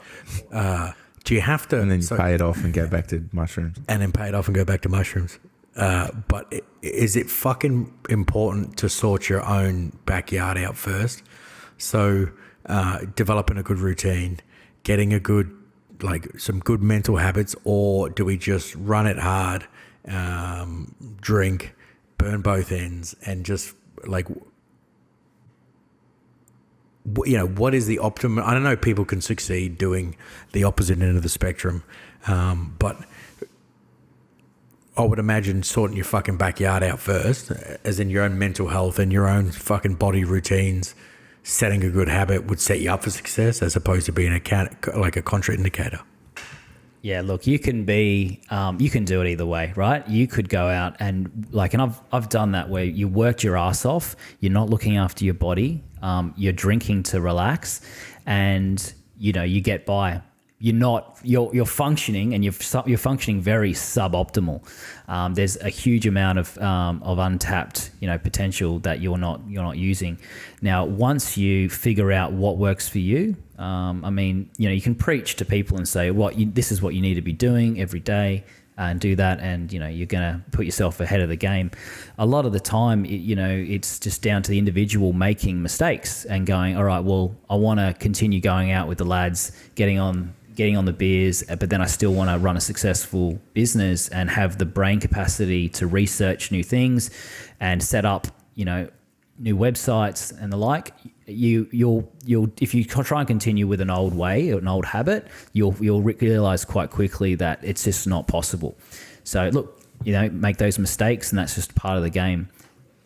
[SPEAKER 3] Do you have to?
[SPEAKER 1] And then you pay it off and go back to mushrooms.
[SPEAKER 3] And then pay it off and go back to mushrooms. But is it fucking important to sort your own backyard out first? So developing a good routine, getting some good mental habits, or do we just run it hard, drink, burn both ends, and just what is the optimum? I don't know, people can succeed doing the opposite end of the spectrum, but I would imagine sorting your fucking backyard out first, as in your own mental health and your own fucking body routines, setting a good habit would set you up for success, as opposed to being a contraindicator.
[SPEAKER 4] Yeah, look, you can be, you can do it either way, right? You could go out and I've done that, where you worked your ass off, you're not looking after your body, you're drinking to relax, and you get by. You're functioning, and you're functioning very suboptimal. There's a huge amount of untapped potential that you're not using. Now, once you figure out what works for you, you can preach to people and say, this is what you need to be doing every day. and do that, and you're going to put yourself ahead of the game. A lot of the time, it's just down to the individual making mistakes and going, all right, well, I want to continue going out with the lads, getting on the beers, but then I still want to run a successful business and have the brain capacity to research new things and set up, new websites and the like. You'll if you try and continue with an old way or an old habit, you'll realize quite quickly that it's just not possible. So look, make those mistakes, and that's just part of the game.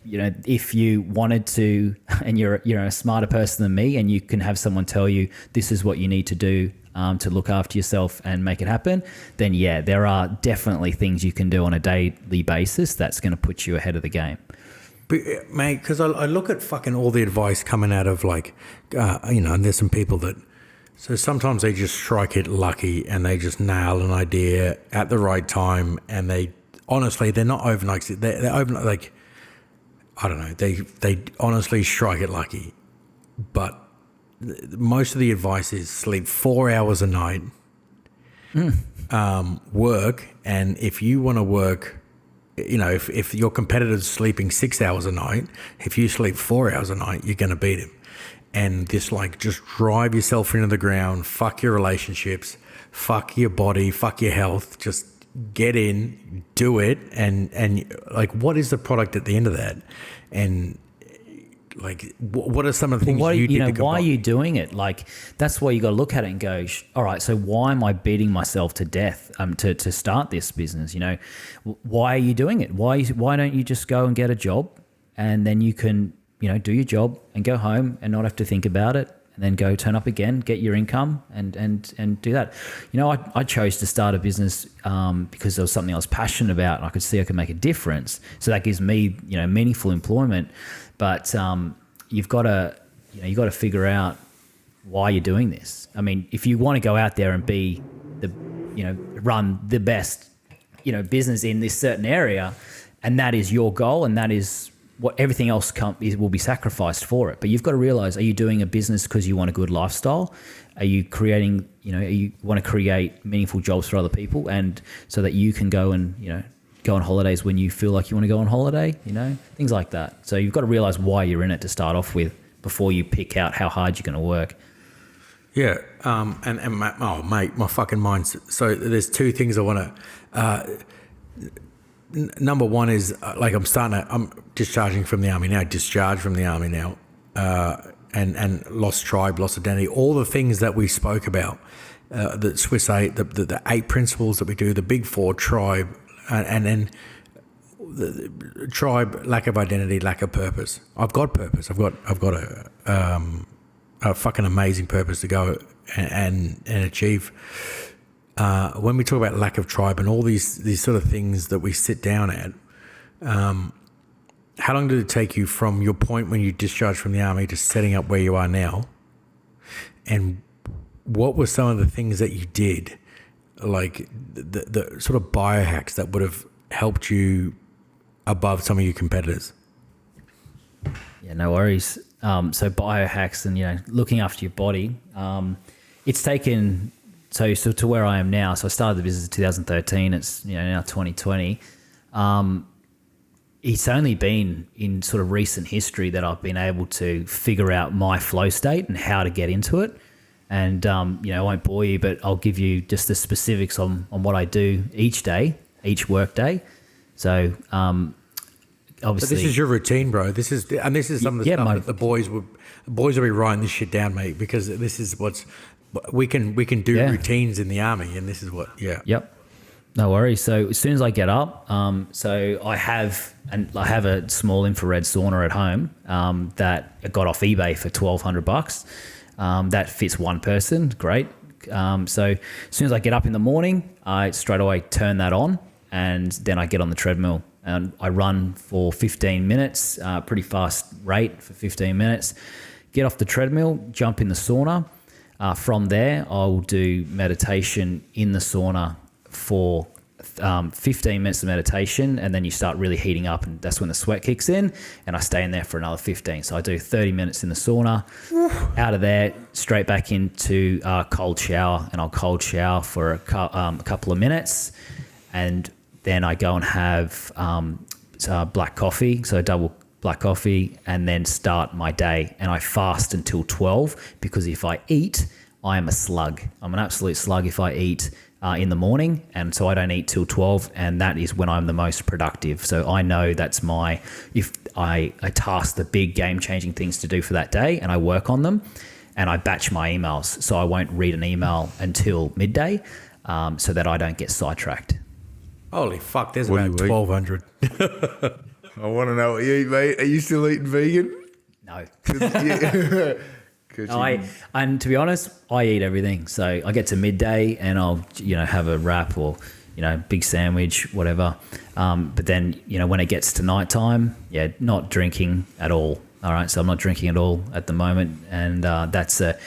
[SPEAKER 4] If you wanted to, and you're a smarter person than me, and you can have someone tell you this is what you need to do to look after yourself and make it happen, then yeah, there are definitely things you can do on a daily basis that's going to put you ahead of the game.
[SPEAKER 3] But, mate, because I look at fucking all the advice coming out of and there's some people that, so sometimes they just strike it lucky and they just nail an idea at the right time, and they're not overnight. They're overnight, I don't know, they honestly strike it lucky. But most of the advice is sleep 4 hours a night, work, and if you want to work, if your competitor's sleeping 6 hours a night, if you sleep 4 hours a night, you're going to beat him. And this, just drive yourself into the ground, fuck your relationships, fuck your body, fuck your health, just get in, do it. And what is the product at the end of that? And what are some of the things you did to
[SPEAKER 4] why are you doing it? That's why you got to look at it and go, all right, so why am I beating myself to death to start this business? Why are you doing it? Why don't you just go and get a job, and then you can do your job and go home and not have to think about it, and then go turn up again, get your income, and do that. I chose to start a business because there was something I was passionate about, and I could see I could make a difference. So that gives me meaningful employment. But you've got to figure out why you're doing this. I mean, if you want to go out there and be run the best business in this certain area, and that is your goal, and that is what everything else will be sacrificed for it. But you've got to realize: are you doing a business because you want a good lifestyle? Are you creating? You want to create meaningful jobs for other people, and so that you can go and go on holidays when you feel like you want to go on holiday, things like that. So you've got to realize why you're in it to start off with before you pick out how hard you're going to work. Yeah.
[SPEAKER 3] Mate, my fucking mind. So there's two things I want to, number one is I'm discharging from the army now, and lost tribe, lost identity, all the things that we spoke about, the Swiss 8, the 8 principles that we do, the big 4, tribe, and then the tribe, lack of identity, lack of purpose. I've got purpose. I've got a fucking amazing purpose to go and achieve. When we talk about lack of tribe and all these sort of things that we sit down at, how long did it take you from your point when you discharged from the army to setting up where you are now? And what were some of the things that you did, the sort of biohacks that would have helped you above some of your competitors?
[SPEAKER 4] Yeah, no worries. So biohacks and looking after your body. It's taken so to where I am now. So I started the business in 2013. It's now 2020. It's only been in sort of recent history that I've been able to figure out my flow state and how to get into it. And I won't bore you, but I'll give you just the specifics on what I do each day, each work day. So obviously,
[SPEAKER 3] but this is your routine, bro. This is some of the stuff that the boys will be writing this shit down, mate, because this is what's we can do routines in the army, and this is what.
[SPEAKER 4] Yep. No worries. So as soon as I get up, so I have a small infrared sauna at home that I got off eBay for $1,200. That fits one person. Great. So as soon as I get up in the morning, I straight away turn that on, and then I get on the treadmill and I run for 15 minutes, pretty fast rate for 15 minutes. Get off the treadmill, jump in the sauna. From there, I will do meditation in the sauna for 15 minutes of meditation, and then you start really heating up, and that's when the sweat kicks in, and I stay in there for another 15. So I do 30 minutes in the sauna. Out of there, straight back into cold shower, and I'll cold shower for a couple of minutes, and then I go and have black coffee, so double black coffee, and then start my day. And I fast until 12 because if I eat, I am a slug. I'm an absolute slug if I eat in the morning, and so I don't eat till 12, and that is when I'm the most productive. So I know that's if I task the big game-changing things to do for that day, and I work on them, and I batch my emails, so I won't read an email until midday, so that I don't get sidetracked.
[SPEAKER 3] Holy fuck, there's
[SPEAKER 1] What
[SPEAKER 3] about
[SPEAKER 1] do you eat?
[SPEAKER 3] 1,200.
[SPEAKER 1] I want to know what you eat, mate. Are you still eating vegan?
[SPEAKER 4] No. And to be honest, I eat everything. So I get to midday and I'll, have a wrap or, big sandwich, whatever. But then, when it gets to nighttime, not drinking at all. All right. So I'm not drinking at all at the moment. And that's a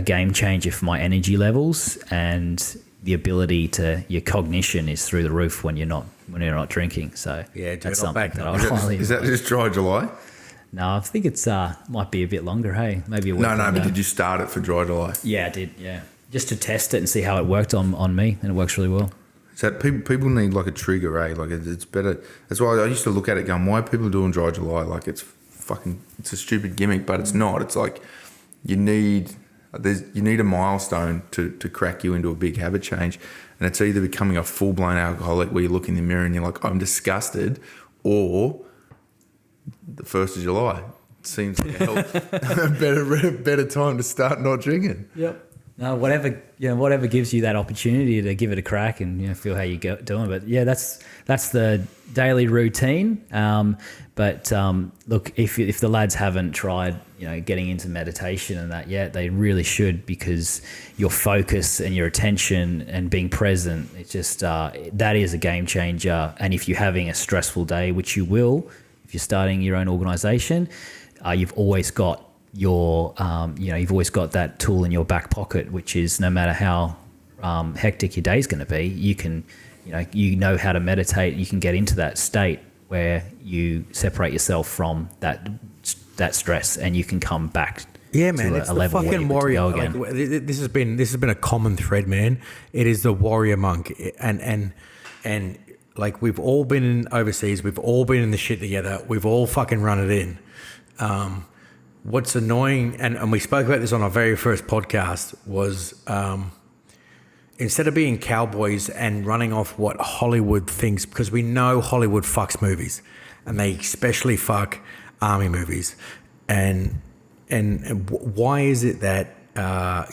[SPEAKER 4] game changer for my energy levels, and the ability your cognition is through the roof when you're not drinking. So
[SPEAKER 3] Yeah, dude,
[SPEAKER 4] that's
[SPEAKER 3] I'm
[SPEAKER 4] something
[SPEAKER 3] back
[SPEAKER 4] that
[SPEAKER 3] now.
[SPEAKER 4] I would highly
[SPEAKER 1] Is that just dry July?
[SPEAKER 4] No, I think it's might be a bit longer. Hey, maybe a week.
[SPEAKER 1] No,
[SPEAKER 4] longer.
[SPEAKER 1] but did you start it for dry July?
[SPEAKER 4] Yeah, I did. Yeah, just to test it and see how it worked on me, and it works really well.
[SPEAKER 1] So people need like a trigger, eh? Like it's better. That's why I used to look at it going, why are people doing dry July? Like it's a stupid gimmick, but it's not. It's like you need a milestone to crack you into a big habit change, and it's either becoming a full blown alcoholic where you look in the mirror and you're like, I'm disgusted, or the 1st of July. It seems like a better time to start not drinking.
[SPEAKER 4] Yep. No, whatever gives you that opportunity to give it a crack and feel how you go doing. But yeah, that's the daily routine. But look, if the lads haven't tried, getting into meditation and that yet, they really should, because your focus and your attention and being present, it's just that is a game changer. And if you're having a stressful day, which you will, if you're starting your own organisation, you've always got you've always got that tool in your back pocket, which is no matter how hectic your day's going to be, you can, how to meditate. You can get into that state where you separate yourself from that stress, and you can come back.
[SPEAKER 3] Yeah, man,
[SPEAKER 4] to
[SPEAKER 3] it's
[SPEAKER 4] a
[SPEAKER 3] the
[SPEAKER 4] level
[SPEAKER 3] fucking
[SPEAKER 4] where you
[SPEAKER 3] warrior.
[SPEAKER 4] go again.
[SPEAKER 3] Like, this has been a common thread, man. It is the warrior monk, and like we've all been overseas, we've all been in the shit together, we've all fucking run it in. What's annoying, and we spoke about this on our very first podcast, was instead of being cowboys and running off what Hollywood thinks, because we know Hollywood fucks movies, and they especially fuck army movies, and why is it that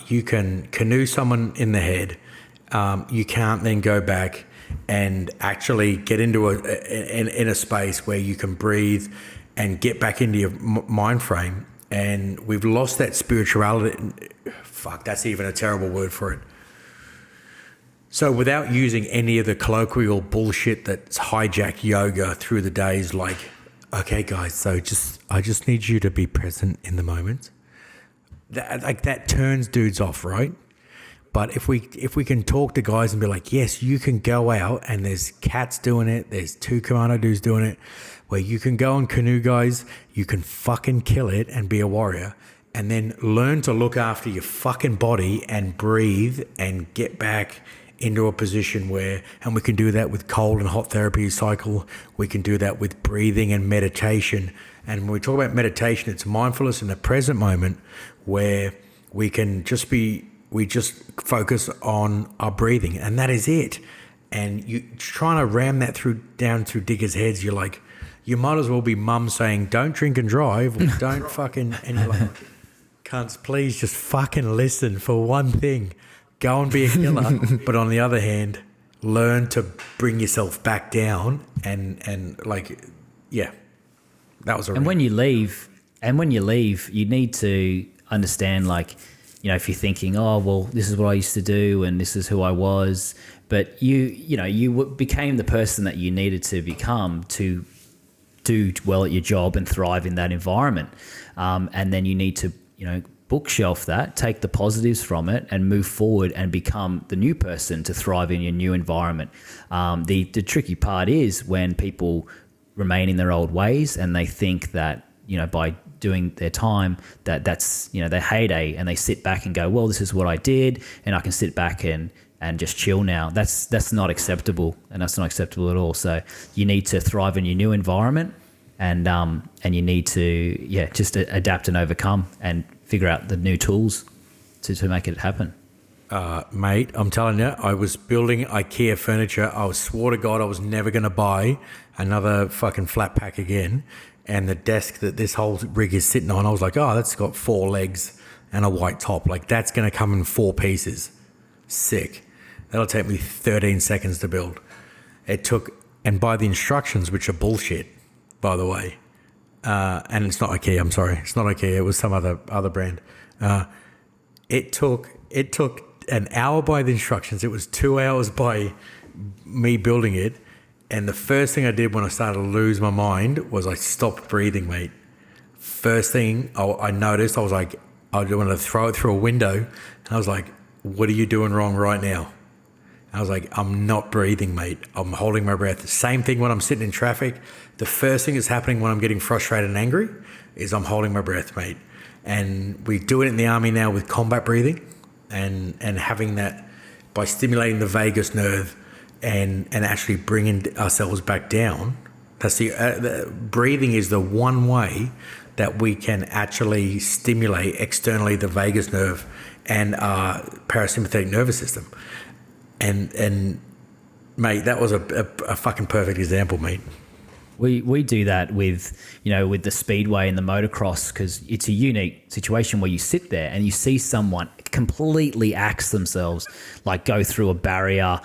[SPEAKER 3] you can canoe someone in the head, you can't then go back and actually get into in a space where you can breathe and get back into your mind frame? And we've lost that spirituality. Fuck, that's even a terrible word for it. So without using any of the colloquial bullshit that's hijacked yoga through the days, like, okay, guys, so I just need you to be present in the moment. That turns dudes off, right? But if we can talk to guys and be like, yes, you can go out, and there's cats doing it, there's 2 commando dudes doing it, where you can go and canoe, guys, you can fucking kill it and be a warrior, and then learn to look after your fucking body and breathe and get back into a position where, and we can do that with cold and hot therapy cycle, we can do that with breathing and meditation. And when we talk about meditation, it's mindfulness in the present moment, where we just focus on our breathing, and that is it. And you trying to ram that down through diggers' heads, you're like, you might as well be mum saying, don't drink and drive, or don't fucking, and you're like, cunts, please just fucking listen for one thing. Go and be a killer. But on the other hand, learn to bring yourself back down and like, yeah, that was a
[SPEAKER 4] And when you leave, you need to understand, like, if you're thinking, oh, well, this is what I used to do and this is who I was, but you became the person that you needed to become to do well at your job and thrive in that environment. And then you need to, bookshelf that, take the positives from it, and move forward and become the new person to thrive in your new environment. The tricky part is when people remain in their old ways and they think that, by doing their time, that's, their heyday, and they sit back and go, well, this is what I did, and I can sit back and and just chill now. That's not acceptable, and that's not acceptable at all. So you need to thrive in your new environment, and you need to just adapt and overcome and figure out the new tools to make it happen.
[SPEAKER 3] Mate, I'm telling you, I was building IKEA furniture. I swore to God I was never going to buy another fucking flat pack again. And the desk that this whole rig is sitting on, I was like, oh, that's got 4 legs and a white top. Like, that's going to come in 4 pieces. Sick. That'll take me 13 seconds to build. It took, and by the instructions, which are bullshit, by the way, and it's not IKEA, I'm sorry. It's not IKEA. It was some other brand. It took an hour by the instructions. It was 2 hours by me building it. And the first thing I did when I started to lose my mind was I stopped breathing, mate. First thing I noticed, I was like, I wanted to throw it through a window. And I was like, what are you doing wrong right now? I was like, I'm not breathing, mate. I'm holding my breath. Same thing when I'm sitting in traffic. The first thing that's happening when I'm getting frustrated and angry is I'm holding my breath, mate. And we do it in the army now with combat breathing. And having that by stimulating the vagus nerve and actually bringing ourselves back down. That's the breathing is the one way that we can actually stimulate externally the vagus nerve and our parasympathetic nervous system. And mate, that was a fucking perfect example, mate.
[SPEAKER 4] We do that with the speedway and the motocross, because it's a unique situation where you sit there and you see someone completely axe themselves, like go through a barrier,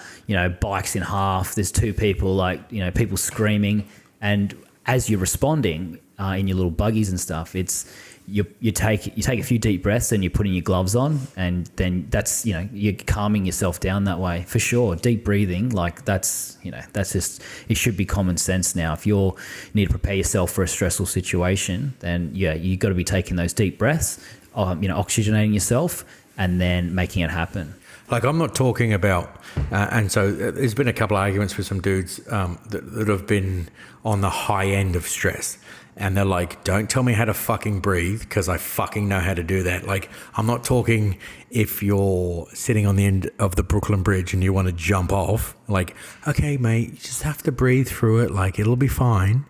[SPEAKER 4] bikes in half. There's 2 people, people screaming, and as you're responding in your little buggies and stuff, it's you take a few deep breaths and you're putting your gloves on, and then that's you're calming yourself down that way for sure. Deep breathing, that's just, it should be common sense now. If you need to prepare yourself for a stressful situation, then you got to be taking those deep breaths, oxygenating yourself, and then making it happen.
[SPEAKER 3] Like, I'm not talking about, and so there's been a couple of arguments with some dudes that have been on the high end of stress. And they're like, don't tell me how to fucking breathe, because I fucking know how to do that. Like, I'm not talking if you're sitting on the end of the Brooklyn Bridge and you want to jump off. Like, okay, mate, you just have to breathe through it. Like, it'll be fine.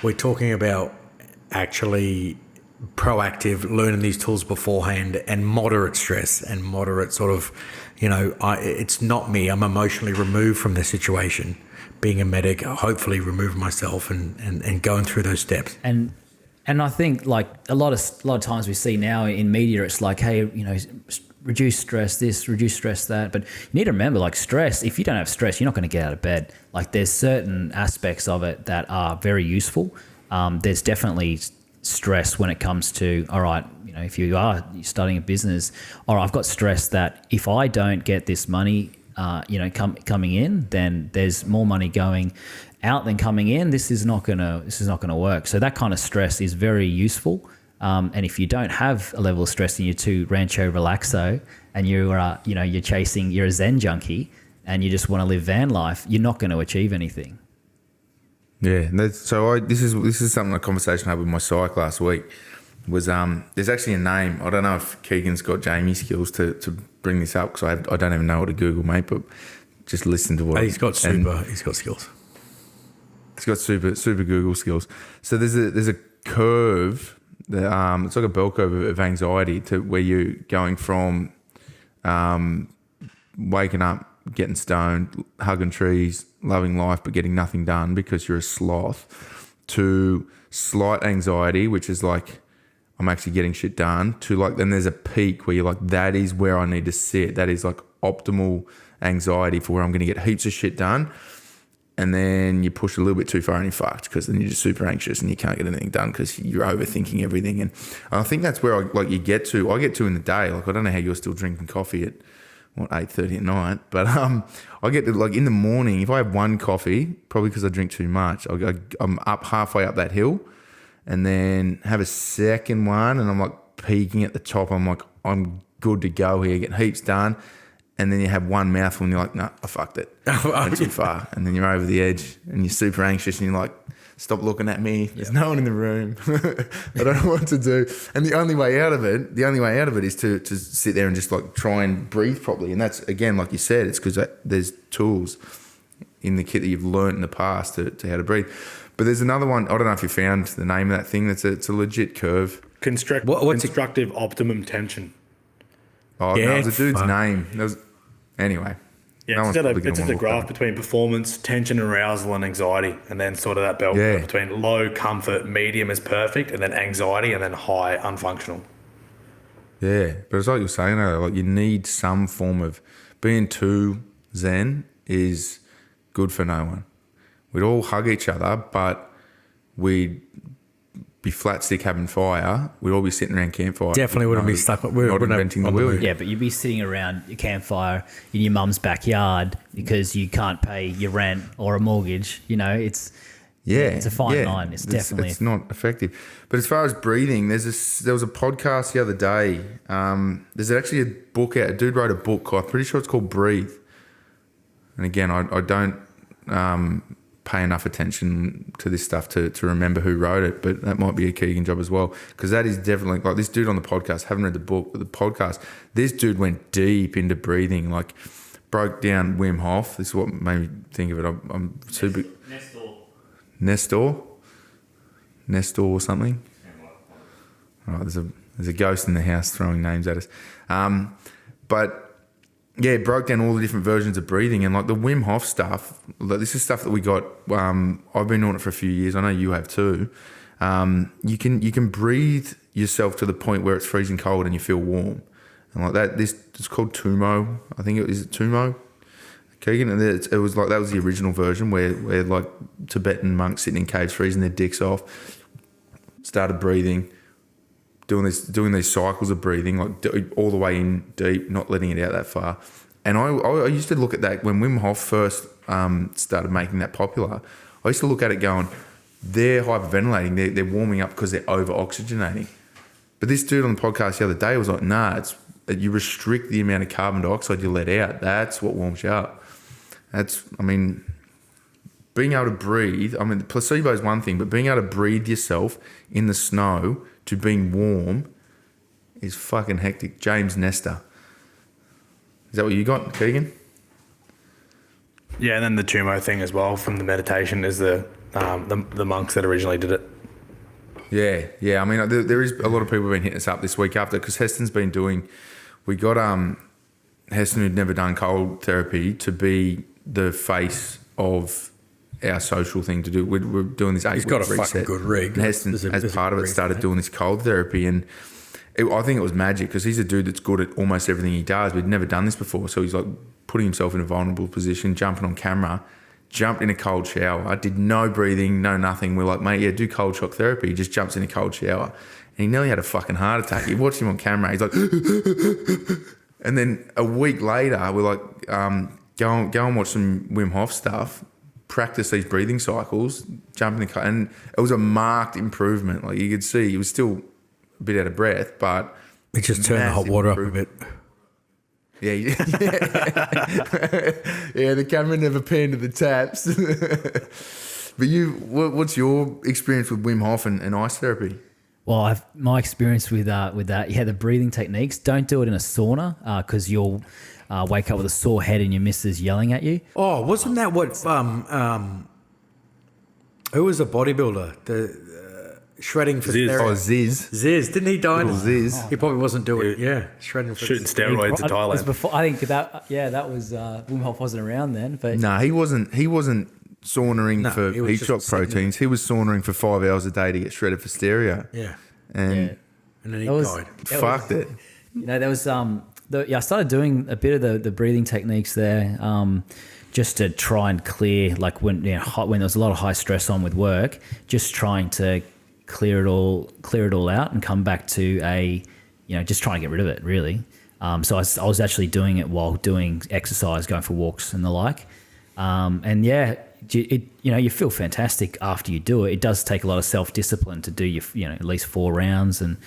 [SPEAKER 3] We're talking about actually proactive, learning these tools beforehand, and moderate stress and moderate sort of, it's not me. I'm emotionally removed from the situation. Being a medic, hopefully remove myself and going through those steps.
[SPEAKER 4] And I think, like, a lot of times we see now in media, it's like, hey, reduce stress this, reduce stress that. But you need to remember, like, stress, if you don't have stress, you're not going to get out of bed. Like, there's certain aspects of it that are very useful. There's definitely stress when it comes to, all right, if you are starting a business, all right, I've got stress that if I don't get this money coming in, then there's more money going out than coming in. This is not gonna work. So that kind of stress is very useful. And if you don't have a level of stress and you're too rancho relaxo, and you're a Zen junkie, and you just want to live van life, you're not going to achieve anything.
[SPEAKER 1] Yeah, this is something, a conversation I had with my psych last week. Was there's actually a name. I don't know if Keegan's got Jamie skills to bring this up, because I don't even know what to Google, mate. But just listen to what
[SPEAKER 3] he's got skills. He's
[SPEAKER 1] got super Google skills. So there's a curve that it's like a bell curve of anxiety to where you're going from waking up, getting stoned, hugging trees, loving life, but getting nothing done because you're a sloth, to slight anxiety, which is like, I'm actually getting shit done, to like, then there's a peak where you're like, that is where I need to sit. That is like optimal anxiety for where I'm going to get heaps of shit done. And then you push a little bit too far and you're fucked, because then you're just super anxious and you can't get anything done because you're overthinking everything. And I think that's where I get to in the day. Like, I don't know how you're still drinking coffee at 8:30 at night, but I get to, like, in the morning, if I have one coffee, probably because I drink too much, I'm up halfway up that hill, and then have a second one, and I'm like peaking at the top. I'm like, I'm good to go here, get heaps done. And then you have one mouthful and you're like, no, I fucked it. Went too far. And then you're over the edge and you're super anxious and you're like Stop looking at me. There's no one in the room. I don't know what to do. And the only way out of it is to sit there and just like try and breathe properly. And that's, again, like you said, it's because there's tools in the kit that you've learnt in the past to how to breathe. But there's another one. I don't know if you found the name of that thing. It's a legit curve.
[SPEAKER 5] Constructive optimum tension.
[SPEAKER 1] Oh,
[SPEAKER 3] Yeah,
[SPEAKER 1] no, it was a dude's name. Anyway.
[SPEAKER 5] Yeah, it's just a graph between performance, tension, arousal, and anxiety, and then sort of that bell curve between low, comfort, medium is perfect, and then anxiety, and then high, unfunctional.
[SPEAKER 1] Yeah, but it's like you're saying, like you need some form of being too zen is good for no one. We'd all hug each other, but we'd be flat stick having fire. We'd all be sitting around campfire.
[SPEAKER 3] Definitely wouldn't be stuck.
[SPEAKER 1] Not inventing the wheel.
[SPEAKER 4] Yeah, but you'd be sitting around your campfire in your mum's backyard because you can't pay your rent or a mortgage. You know, it's a fine line. It's definitely
[SPEAKER 1] it's not effective. But as far as breathing, there was a podcast the other day. There's actually a book out. A dude wrote a book. I'm pretty sure it's called Breathe. And again, I don't pay enough attention to this stuff to remember who wrote it, but that might be a Keegan job as well, because that is definitely, like, this dude on the podcast, haven't read the book, but the podcast, this dude went deep into breathing, like broke down Wim Hof. This is what made me think of it. I'm super... Nestor or something. Oh, there's a ghost in the house throwing names at us. But yeah, it broke down all the different versions of breathing, and like the Wim Hof stuff, like this is stuff that we got. I've been doing it for a few years. I know you have too. You can breathe yourself to the point where it's freezing cold and you feel warm, and like that. It's called Tumo. I think is it Tumo, Keegan, and it was like that was the original version where like Tibetan monks sitting in caves freezing their dicks off, started breathing. Doing these cycles of breathing, like all the way in deep, not letting it out that far. And I used to look at that when Wim Hof first started making that popular. I used to look at it going, they're hyperventilating, they're warming up because they're over-oxygenating. But this dude on the podcast the other day was like, nah, you restrict the amount of carbon dioxide you let out. That's what warms you up. Being able to breathe, placebo is one thing, but being able to breathe yourself in the snow to being warm is fucking hectic. James Nestor. Is that what you got, Keegan?
[SPEAKER 5] Yeah, and then the Tumo thing as well from the meditation is the monks that originally did it. Yeah. I mean, there is a lot of people who've been hitting us up this week after, because Heston's been doing. We got Heston, who'd never done cold therapy, to be the face of our social thing to do. We're doing this 8-week reset.
[SPEAKER 3] He's got a fucking good rig.
[SPEAKER 1] And Heston, as part of it, started doing this cold therapy, and I think it was magic, because he's a dude that's good at almost everything he does, but he'd never done this before. So he's like putting himself in a vulnerable position, jumping on camera, jumped in a cold shower, did no breathing, no nothing. We're like, mate, yeah, do cold shock therapy. He just jumps in a cold shower, and he nearly had a fucking heart attack. You watched him on camera, he's like, and then a week later, we're like, go and watch some Wim Hof stuff. Practice these breathing cycles, jump in the car, and it was a marked improvement. Like you could see, he was still a bit out of breath, but
[SPEAKER 3] it just turned the hot water up a bit.
[SPEAKER 1] Yeah, yeah. The camera never panned to the taps. But what's your experience with Wim Hof and ice therapy?
[SPEAKER 4] Well, my experience with that, the breathing techniques. Don't do it in a sauna because you'll wake up with a sore head and your missus yelling at you.
[SPEAKER 3] Oh, wasn't that what? Who was a bodybuilder? The shredding for
[SPEAKER 5] Ziz.
[SPEAKER 1] Oh, Ziz.
[SPEAKER 3] Ziz, didn't he die?
[SPEAKER 1] Ziz.
[SPEAKER 3] He probably wasn't doing it. Yeah, shredding for
[SPEAKER 5] Shooting steroids in
[SPEAKER 4] It was
[SPEAKER 5] Thailand.
[SPEAKER 4] before, I think that was Wim Hof wasn't around then, but
[SPEAKER 1] No, he wasn't saunering for
[SPEAKER 3] he was
[SPEAKER 1] heat
[SPEAKER 3] just
[SPEAKER 1] shock
[SPEAKER 3] sitting
[SPEAKER 1] proteins. He was saunering for 5 hours a day to get shredded for stereo.
[SPEAKER 3] Yeah,
[SPEAKER 1] And
[SPEAKER 3] and then he
[SPEAKER 4] That was-
[SPEAKER 3] died.
[SPEAKER 1] fucked it.
[SPEAKER 4] you know there was I started doing a bit of the breathing techniques there, just to try and clear, like when when there was a lot of high stress on with work, just trying to clear it all out and come back to just trying to get rid of it really. So I was actually doing it while doing exercise, going for walks and the like, and yeah. You feel fantastic after you do it. It does take a lot of self-discipline to do your at least 4 rounds and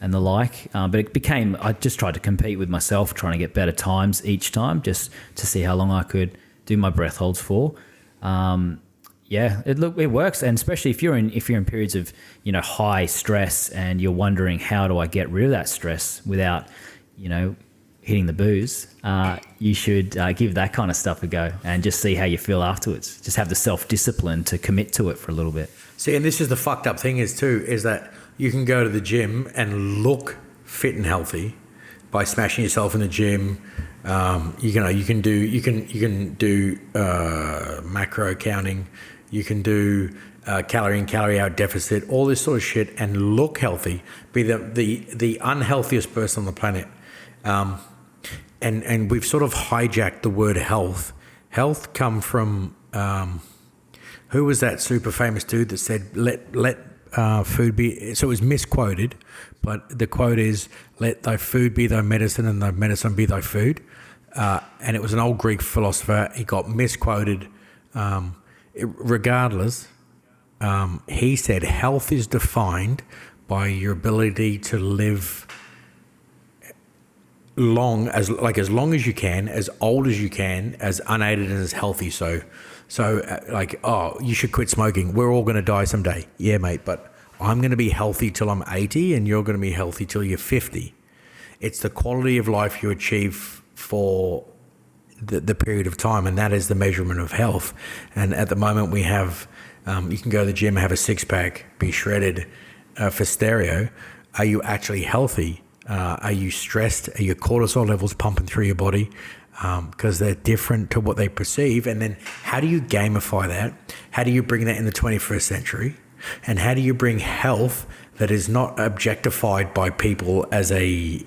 [SPEAKER 4] the like. But it became, I just tried to compete with myself, trying to get better times each time, just to see how long I could do my breath holds for. Yeah, it works, and especially if you're in periods of high stress and you're wondering how do I get rid of that stress without hitting the booze, you should give that kind of stuff a go and just see how you feel afterwards. Just have the self-discipline to commit to it for a little bit.
[SPEAKER 3] See, and this is the fucked up thing is that you can go to the gym and look fit and healthy by smashing yourself in the gym. You can do macro counting. You can do calorie in, calorie out deficit, all this sort of shit, and look healthy. Be the unhealthiest person on the planet. And we've sort of hijacked the word health. Health come from who was that super famous dude that said let food be? So it was misquoted, but the quote is, "Let thy food be thy medicine, and thy medicine be thy food." And it was an old Greek philosopher. He got misquoted. Regardless, he said health is defined by your ability to live long as long as you can, as old as you can, as unaided and as healthy. So you should quit smoking. We're all going to die someday. Yeah, mate, but I'm going to be healthy till I'm 80 and you're going to be healthy till you're 50. It's the quality of life you achieve for the period of time, and that is the measurement of health. And at the moment we have, you can go to the gym, have a six-pack, be shredded for stereo. Are you actually healthy? Are you stressed? Are your cortisol levels pumping through your body? Because they're different to what they perceive. And then how do you gamify that? How do you bring that in the 21st century? And how do you bring health that is not objectified by people as a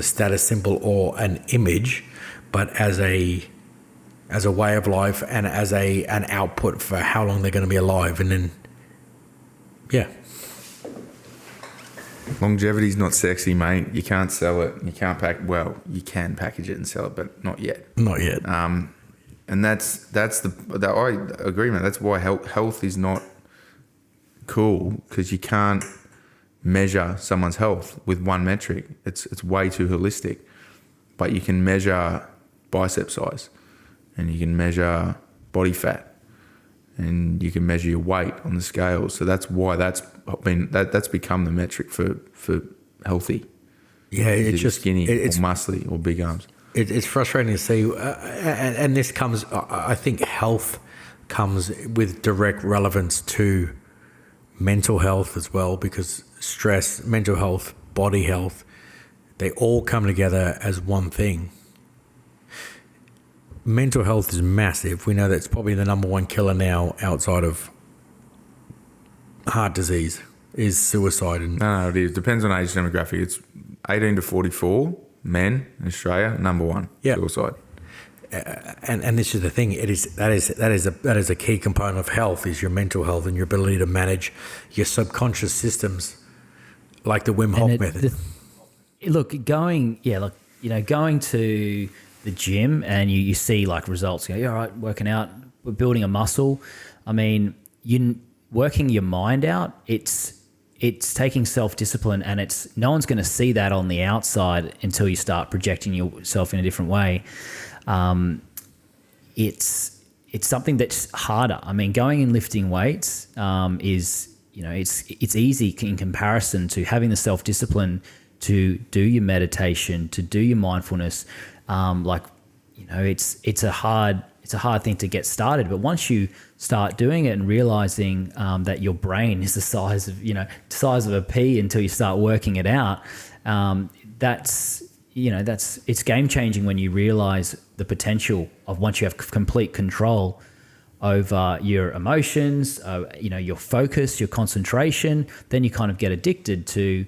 [SPEAKER 3] status symbol or an image, but as a way of life and as an output for how long they're going to be alive? And then, yeah.
[SPEAKER 1] Longevity's not sexy, mate. You can't sell it. You can't you can package it and sell it, but not yet.
[SPEAKER 3] Not yet.
[SPEAKER 1] And that's I agree, man. That's why health is not cool, because you can't measure someone's health with one metric. It's way too holistic. But you can measure bicep size, and you can measure body fat, and you can measure your weight on the scale. So that's why that's become the metric for healthy.
[SPEAKER 3] Yeah, it's just
[SPEAKER 1] skinny or muscly or big arms.
[SPEAKER 3] It's frustrating to see, and this comes. I think health comes with direct relevance to mental health as well, because stress, mental health, body health, they all come together as one thing. Mental health is massive. We know that it's probably the number one killer now outside of heart disease is suicide.
[SPEAKER 1] No, it is. Depends on age demographic. It's 18 to 44 men in Australia, number one, suicide.
[SPEAKER 3] And this is the thing. That is a key component of health, is your mental health and your ability to manage your subconscious systems, like the Wim Hof method.
[SPEAKER 4] Going to the gym and you see like results. You go, all right, working out, we're building a muscle. I mean, you working your mind out. It's taking self-discipline, and no one's going to see that on the outside until you start projecting yourself in a different way. It's something that's harder. I mean, going and lifting weights is, it's easy in comparison to having the self-discipline to do your meditation, to do your mindfulness. It's a hard thing to get started. But once you start doing it and realizing that your brain is the size of a pea until you start working it out, it's game changing when you realize the potential of, once you have complete control over your emotions, your focus, your concentration, then you kind of get addicted to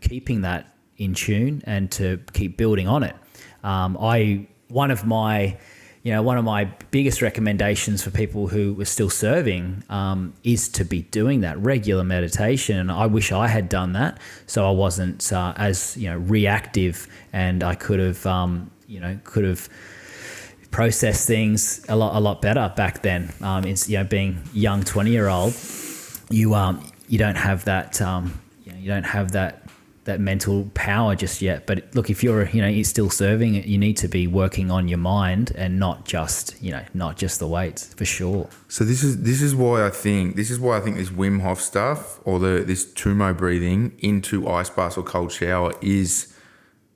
[SPEAKER 4] keeping that in tune and to keep building on it. One of my biggest recommendations for people who were still serving is to be doing that regular meditation. And I wish I had done that, so I wasn't as reactive, and I could have processed things a lot better back then. It's being young 20-year-old, you don't have that that mental power just yet. But look, if you're still serving, you need to be working on your mind and not just the weights, for sure.
[SPEAKER 1] So this is why I think this Wim Hof stuff or this Tumo breathing into ice bath or cold shower is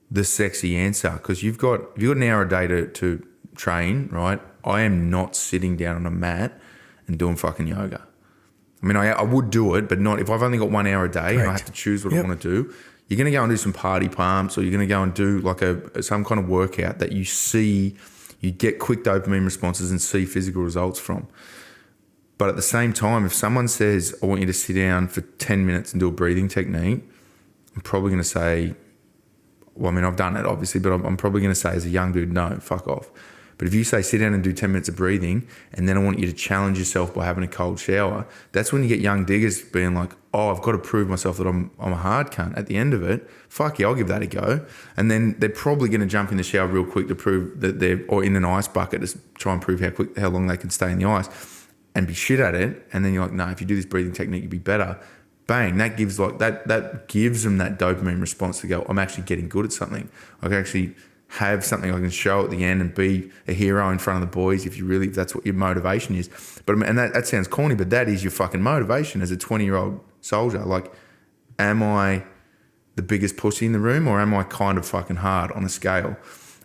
[SPEAKER 1] the sexy answer, because you've got an hour a day to train, right? I am not sitting down on a mat and doing fucking yoga. I mean, I would do it, but not if I've only got 1 hour a day and I have to choose what I want to do. You're going to go and do some party pumps, or you're going to go and do like some kind of workout that you get quick dopamine responses and see physical results from. But at the same time, if someone says, I want you to sit down for 10 minutes and do a breathing technique, I'm probably going to say, well, I mean, I've done it obviously, but I'm probably going to say as a young dude, no, fuck off. But if you say sit down and do 10 minutes of breathing, and then I want you to challenge yourself by having a cold shower, that's when you get young diggers being like, oh, I've got to prove myself that I'm a hard cunt. At the end of it, fuck yeah, I'll give that a go. And then they're probably going to jump in the shower real quick to prove that or in an ice bucket to try and prove how long they can stay in the ice and be shit at it. And then you're like, no, if you do this breathing technique, you'll be better. Bang, that gives them that dopamine response to go, I'm actually getting good at something. I can actually have something I can show at the end and be a hero in front of the boys if that's what your motivation is. And that sounds corny, but that is your fucking motivation as a 20-year-old soldier. Like, am I the biggest pussy in the room, or am I kind of fucking hard on a scale?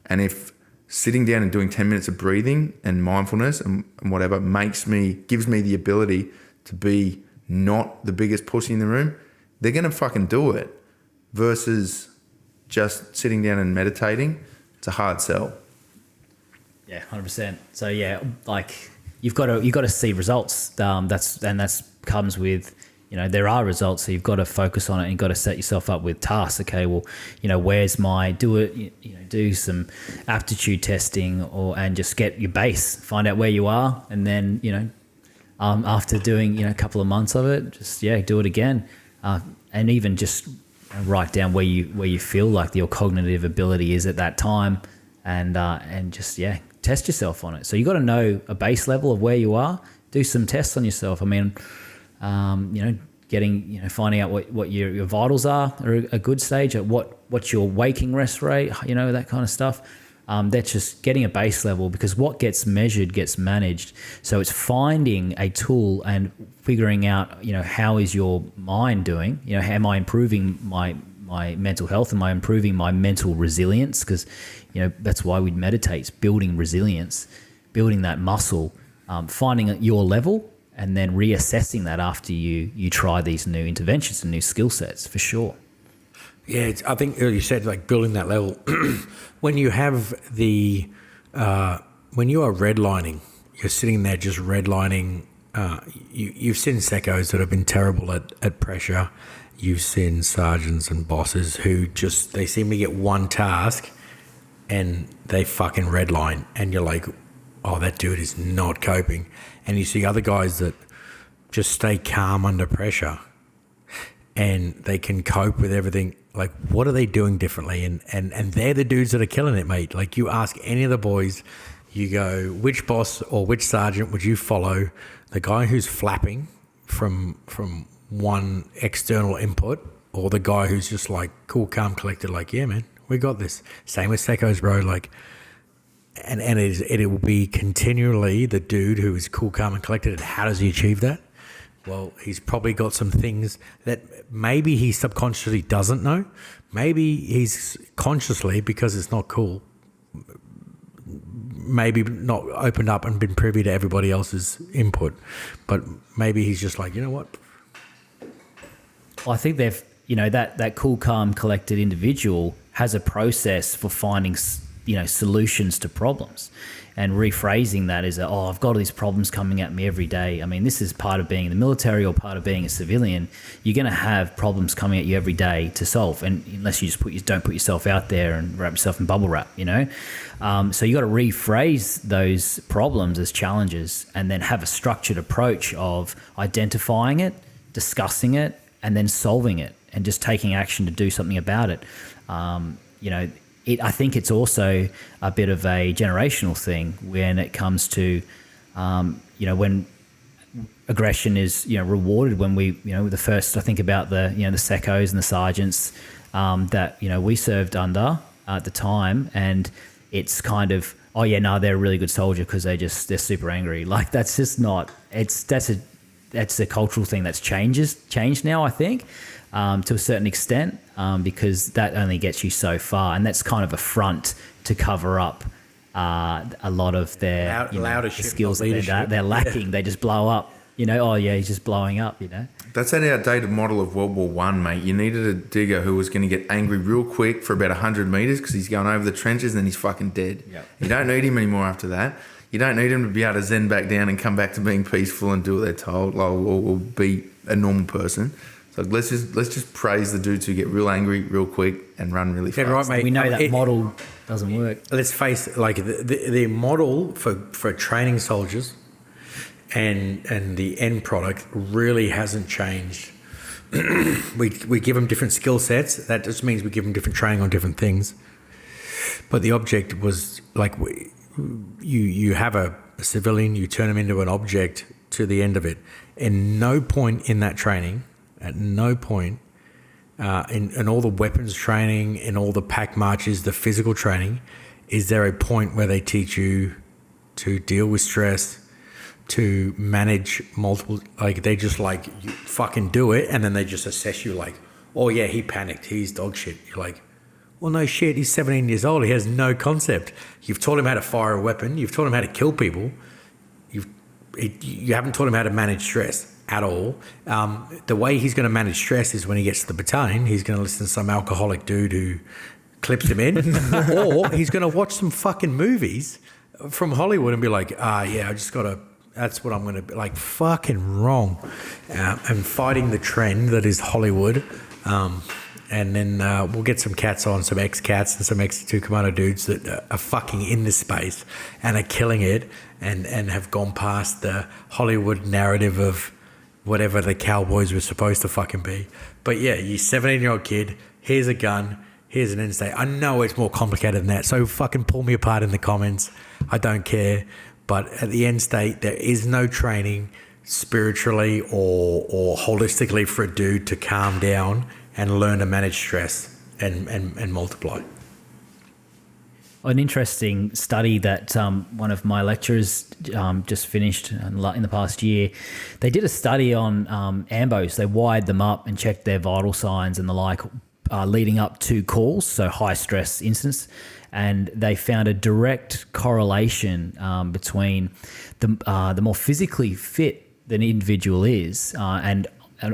[SPEAKER 1] And if sitting down and doing 10 minutes of breathing and mindfulness and whatever gives me the ability to be not the biggest pussy in the room, they're going to fucking do it versus just sitting down and meditating. It's a hard sell.
[SPEAKER 4] Yeah, 100%. So yeah, like you've got to see results. That's comes with, there are results. So you've got to focus on it, and you've got to set yourself up with tasks. Okay, well, where's do some aptitude testing and just get your base, find out where you are, and then after doing a couple of months of it, just do it again, and even just write down where you feel like your cognitive ability is at that time, and just test yourself on it. So you got to know a base level of where you are. Do some tests on yourself. I mean, finding out what your vitals are a good stage, at what's your waking rest rate, that kind of stuff. That's just getting a base level, because what gets measured gets managed. So it's finding a tool and figuring out, how is your mind doing? Am I improving my mental health? Am I improving my mental resilience? Because, that's why we meditate. It's building resilience, building that muscle, finding your level, and then reassessing that after you try these new interventions and new skill sets, for sure.
[SPEAKER 3] Yeah, I think you said like building that level. When you have when you are redlining, you're sitting there just redlining. You've seen secos that have been terrible at pressure. You've seen sergeants and bosses who they seem to get one task and they fucking redline, and you're like, oh, that dude is not coping. And you see other guys that just stay calm under pressure and they can cope with everything. Like, what are they doing differently? And they're the dudes that are killing it, mate. Like, you ask any of the boys, you go, which boss or which sergeant would you follow? The guy who's flapping from one external input, or the guy who's just like cool, calm, collected, like, yeah, man, we got this. Same with secos, bro. Like, and it will be continually the dude who is cool, calm, and collected. And how does he achieve that? Well, he's probably got some things that maybe he subconsciously doesn't know. Maybe he's consciously, because it's not cool, maybe not opened up and been privy to everybody else's input. But maybe he's just like, you know what?
[SPEAKER 4] Well, I think they've, that cool, calm, collected individual has a process for finding, solutions to problems. And rephrasing that is, I've got all these problems coming at me every day. I mean, this is part of being in the military or part of being a civilian. You're going to have problems coming at you every day to solve, and unless you just don't put yourself out there and wrap yourself in bubble wrap, So you got to rephrase those problems as challenges, and then have a structured approach of identifying it, discussing it, and then solving it, and just taking action to do something about it. I think it's also a bit of a generational thing when it comes to, when aggression is, rewarded. When we, the first, I think about the, the secos and the sergeants, that, you know, we served under at the time, and it's kind of, oh yeah, no, they're a really good soldier because they're super angry. Like that's just not. That's a cultural thing that's changed now, I think, to a certain extent, because that only gets you so far, and that's kind of a front to cover up a lot of their the skills that they're lacking. Yeah. They just blow up. You know, oh yeah, he's just blowing up. You know,
[SPEAKER 1] that's an outdated model of World War One, mate. You needed a digger who was going to get angry real quick for about 100 meters because he's going over the trenches and then he's fucking dead. Yep. You don't need him anymore after that. You don't need him to be able to zen back down and come back to being peaceful and do what they're told, or be a normal person. So let's just praise the dudes who get real angry real quick and run really fast.
[SPEAKER 3] Yeah, right, mate.
[SPEAKER 4] We know that model doesn't work.
[SPEAKER 3] Let's face it, like the model for training soldiers and the end product really hasn't changed. we give them different skill sets. That just means we give them different training on different things. But the object was like you have a civilian, you turn them into an object to the end of it. And no point in that training, at no point in all the weapons training, in all the pack marches, the physical training, is there a point where they teach you to deal with stress, to manage multiple, like they just like, you fucking do it, and then they just assess you like, oh yeah, he panicked, he's dog shit. You're like, well, no shit, he's 17 years old, he has no concept. You've taught him how to fire a weapon, you've taught him how to kill people, you haven't taught him how to manage stress at all. The way he's going to manage stress is when he gets to the battalion, he's going to listen to some alcoholic dude who clips him in, or he's going to watch some fucking movies from Hollywood and be like, yeah, I just got to, that's what I'm going to be, like, fucking wrong. And fighting the trend that is Hollywood. And then we'll get some cats on, some ex-cats and some ex-2 Commando dudes that are fucking in this space and are killing it and have gone past the Hollywood narrative of whatever the cowboys were supposed to fucking be. But yeah, you 17-year-old kid, here's a gun, here's an end state. I know it's more complicated than that, so fucking pull me apart in the comments. I don't care. But at the end state, there is no training spiritually or holistically for a dude to calm down and learn to manage stress and multiply.
[SPEAKER 4] An interesting study that one of my lecturers just finished in the past year. They did a study on ambos. They wired them up and checked their vital signs and the like leading up to calls, so high stress incidents. And they found a direct correlation between the more physically fit an individual is, and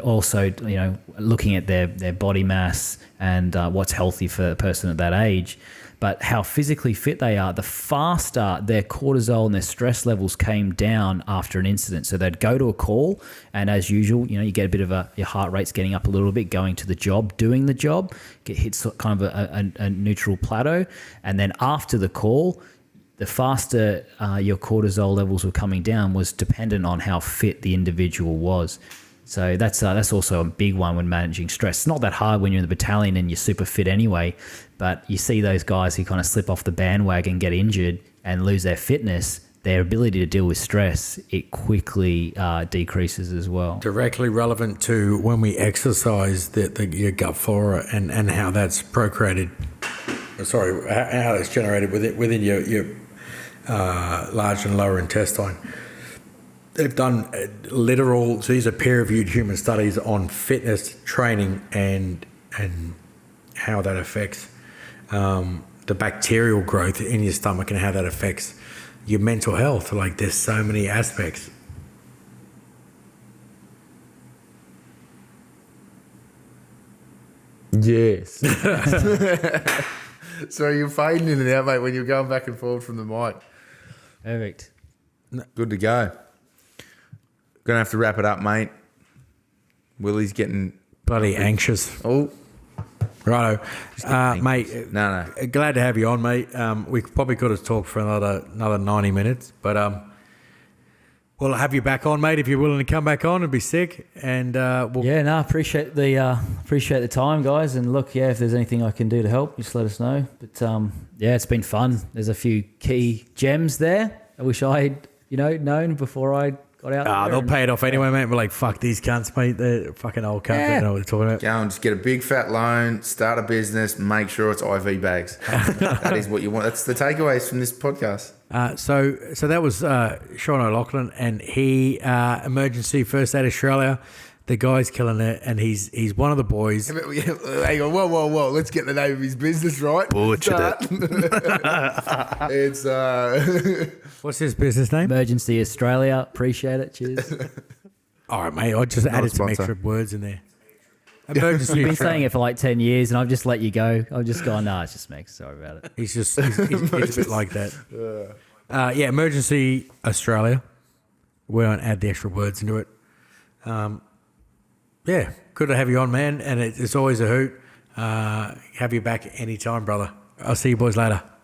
[SPEAKER 4] also, you know, looking at their body mass and what's healthy for a person at that age, but how physically fit they are, the faster their cortisol and their stress levels came down after an incident. So they'd go to a call, and as usual, you know, you get a bit of your heart rate's getting up a little bit, going to the job, doing the job, get hit kind of a neutral plateau, and then after the call, the faster your cortisol levels were coming down was dependent on how fit the individual was. So that's also a big one when managing stress. It's not that hard when you're in the battalion and you're super fit anyway, but you see those guys who kind of slip off the bandwagon, get injured and lose their fitness, their ability to deal with stress, it quickly decreases as well.
[SPEAKER 3] Directly relevant to when we exercise your gut flora and how that's procreated. Sorry, how that's generated within your large and lower intestine. They've done literal, so these are peer-reviewed human studies on fitness training and how that affects the bacterial growth in your stomach and how that affects your mental health. Like, there's so many aspects.
[SPEAKER 1] Yes. So you're fading in and out, mate, when you're going back and forward from the mic.
[SPEAKER 4] Perfect.
[SPEAKER 1] Good to go. Gonna have to wrap it up, mate. Willie's getting
[SPEAKER 3] bloody anxious.
[SPEAKER 1] Oh,
[SPEAKER 3] righto, mate.
[SPEAKER 1] No.
[SPEAKER 3] Glad to have you on, mate. We probably could have talked for another 90 minutes, but we'll have you back on, mate, if you're willing to come back on and be sick. And
[SPEAKER 4] appreciate the time, guys. And look, if there's anything I can do to help, just let us know. But it's been fun. There's a few key gems there. I wish I had known before I got out there.
[SPEAKER 3] They'll
[SPEAKER 4] and-
[SPEAKER 3] pay it off anyway, mate. We're like, fuck these cunts, mate. They're fucking old cunts. They know what they're talking about.
[SPEAKER 1] Go and just get a big fat loan, start a business, make sure it's IV bags. That is what you want. That's the takeaways from this podcast.
[SPEAKER 3] So that was Sean O'Loughlin, and he emergency first aid Australia. The guy's killing it, and he's one of the boys.
[SPEAKER 1] Hang on, whoa. Let's get the name of his business right.
[SPEAKER 2] Butchered
[SPEAKER 1] It's
[SPEAKER 3] What's his business name?
[SPEAKER 4] Emergency Australia. Appreciate it. Cheers.
[SPEAKER 3] All right, mate. I just added some
[SPEAKER 1] sponsor.
[SPEAKER 3] extra words in there. Emergency
[SPEAKER 4] You've been
[SPEAKER 3] Australia.
[SPEAKER 4] saying it for like 10 years, and I've just let you go. I've just gone, nah, it's just me. Sorry about it.
[SPEAKER 3] He's a bit like that. Yeah, Emergency Australia. We don't add the extra words into it. Yeah, good to have you on, man. And it's always a hoot. Have you back anytime, brother. I'll see you boys later.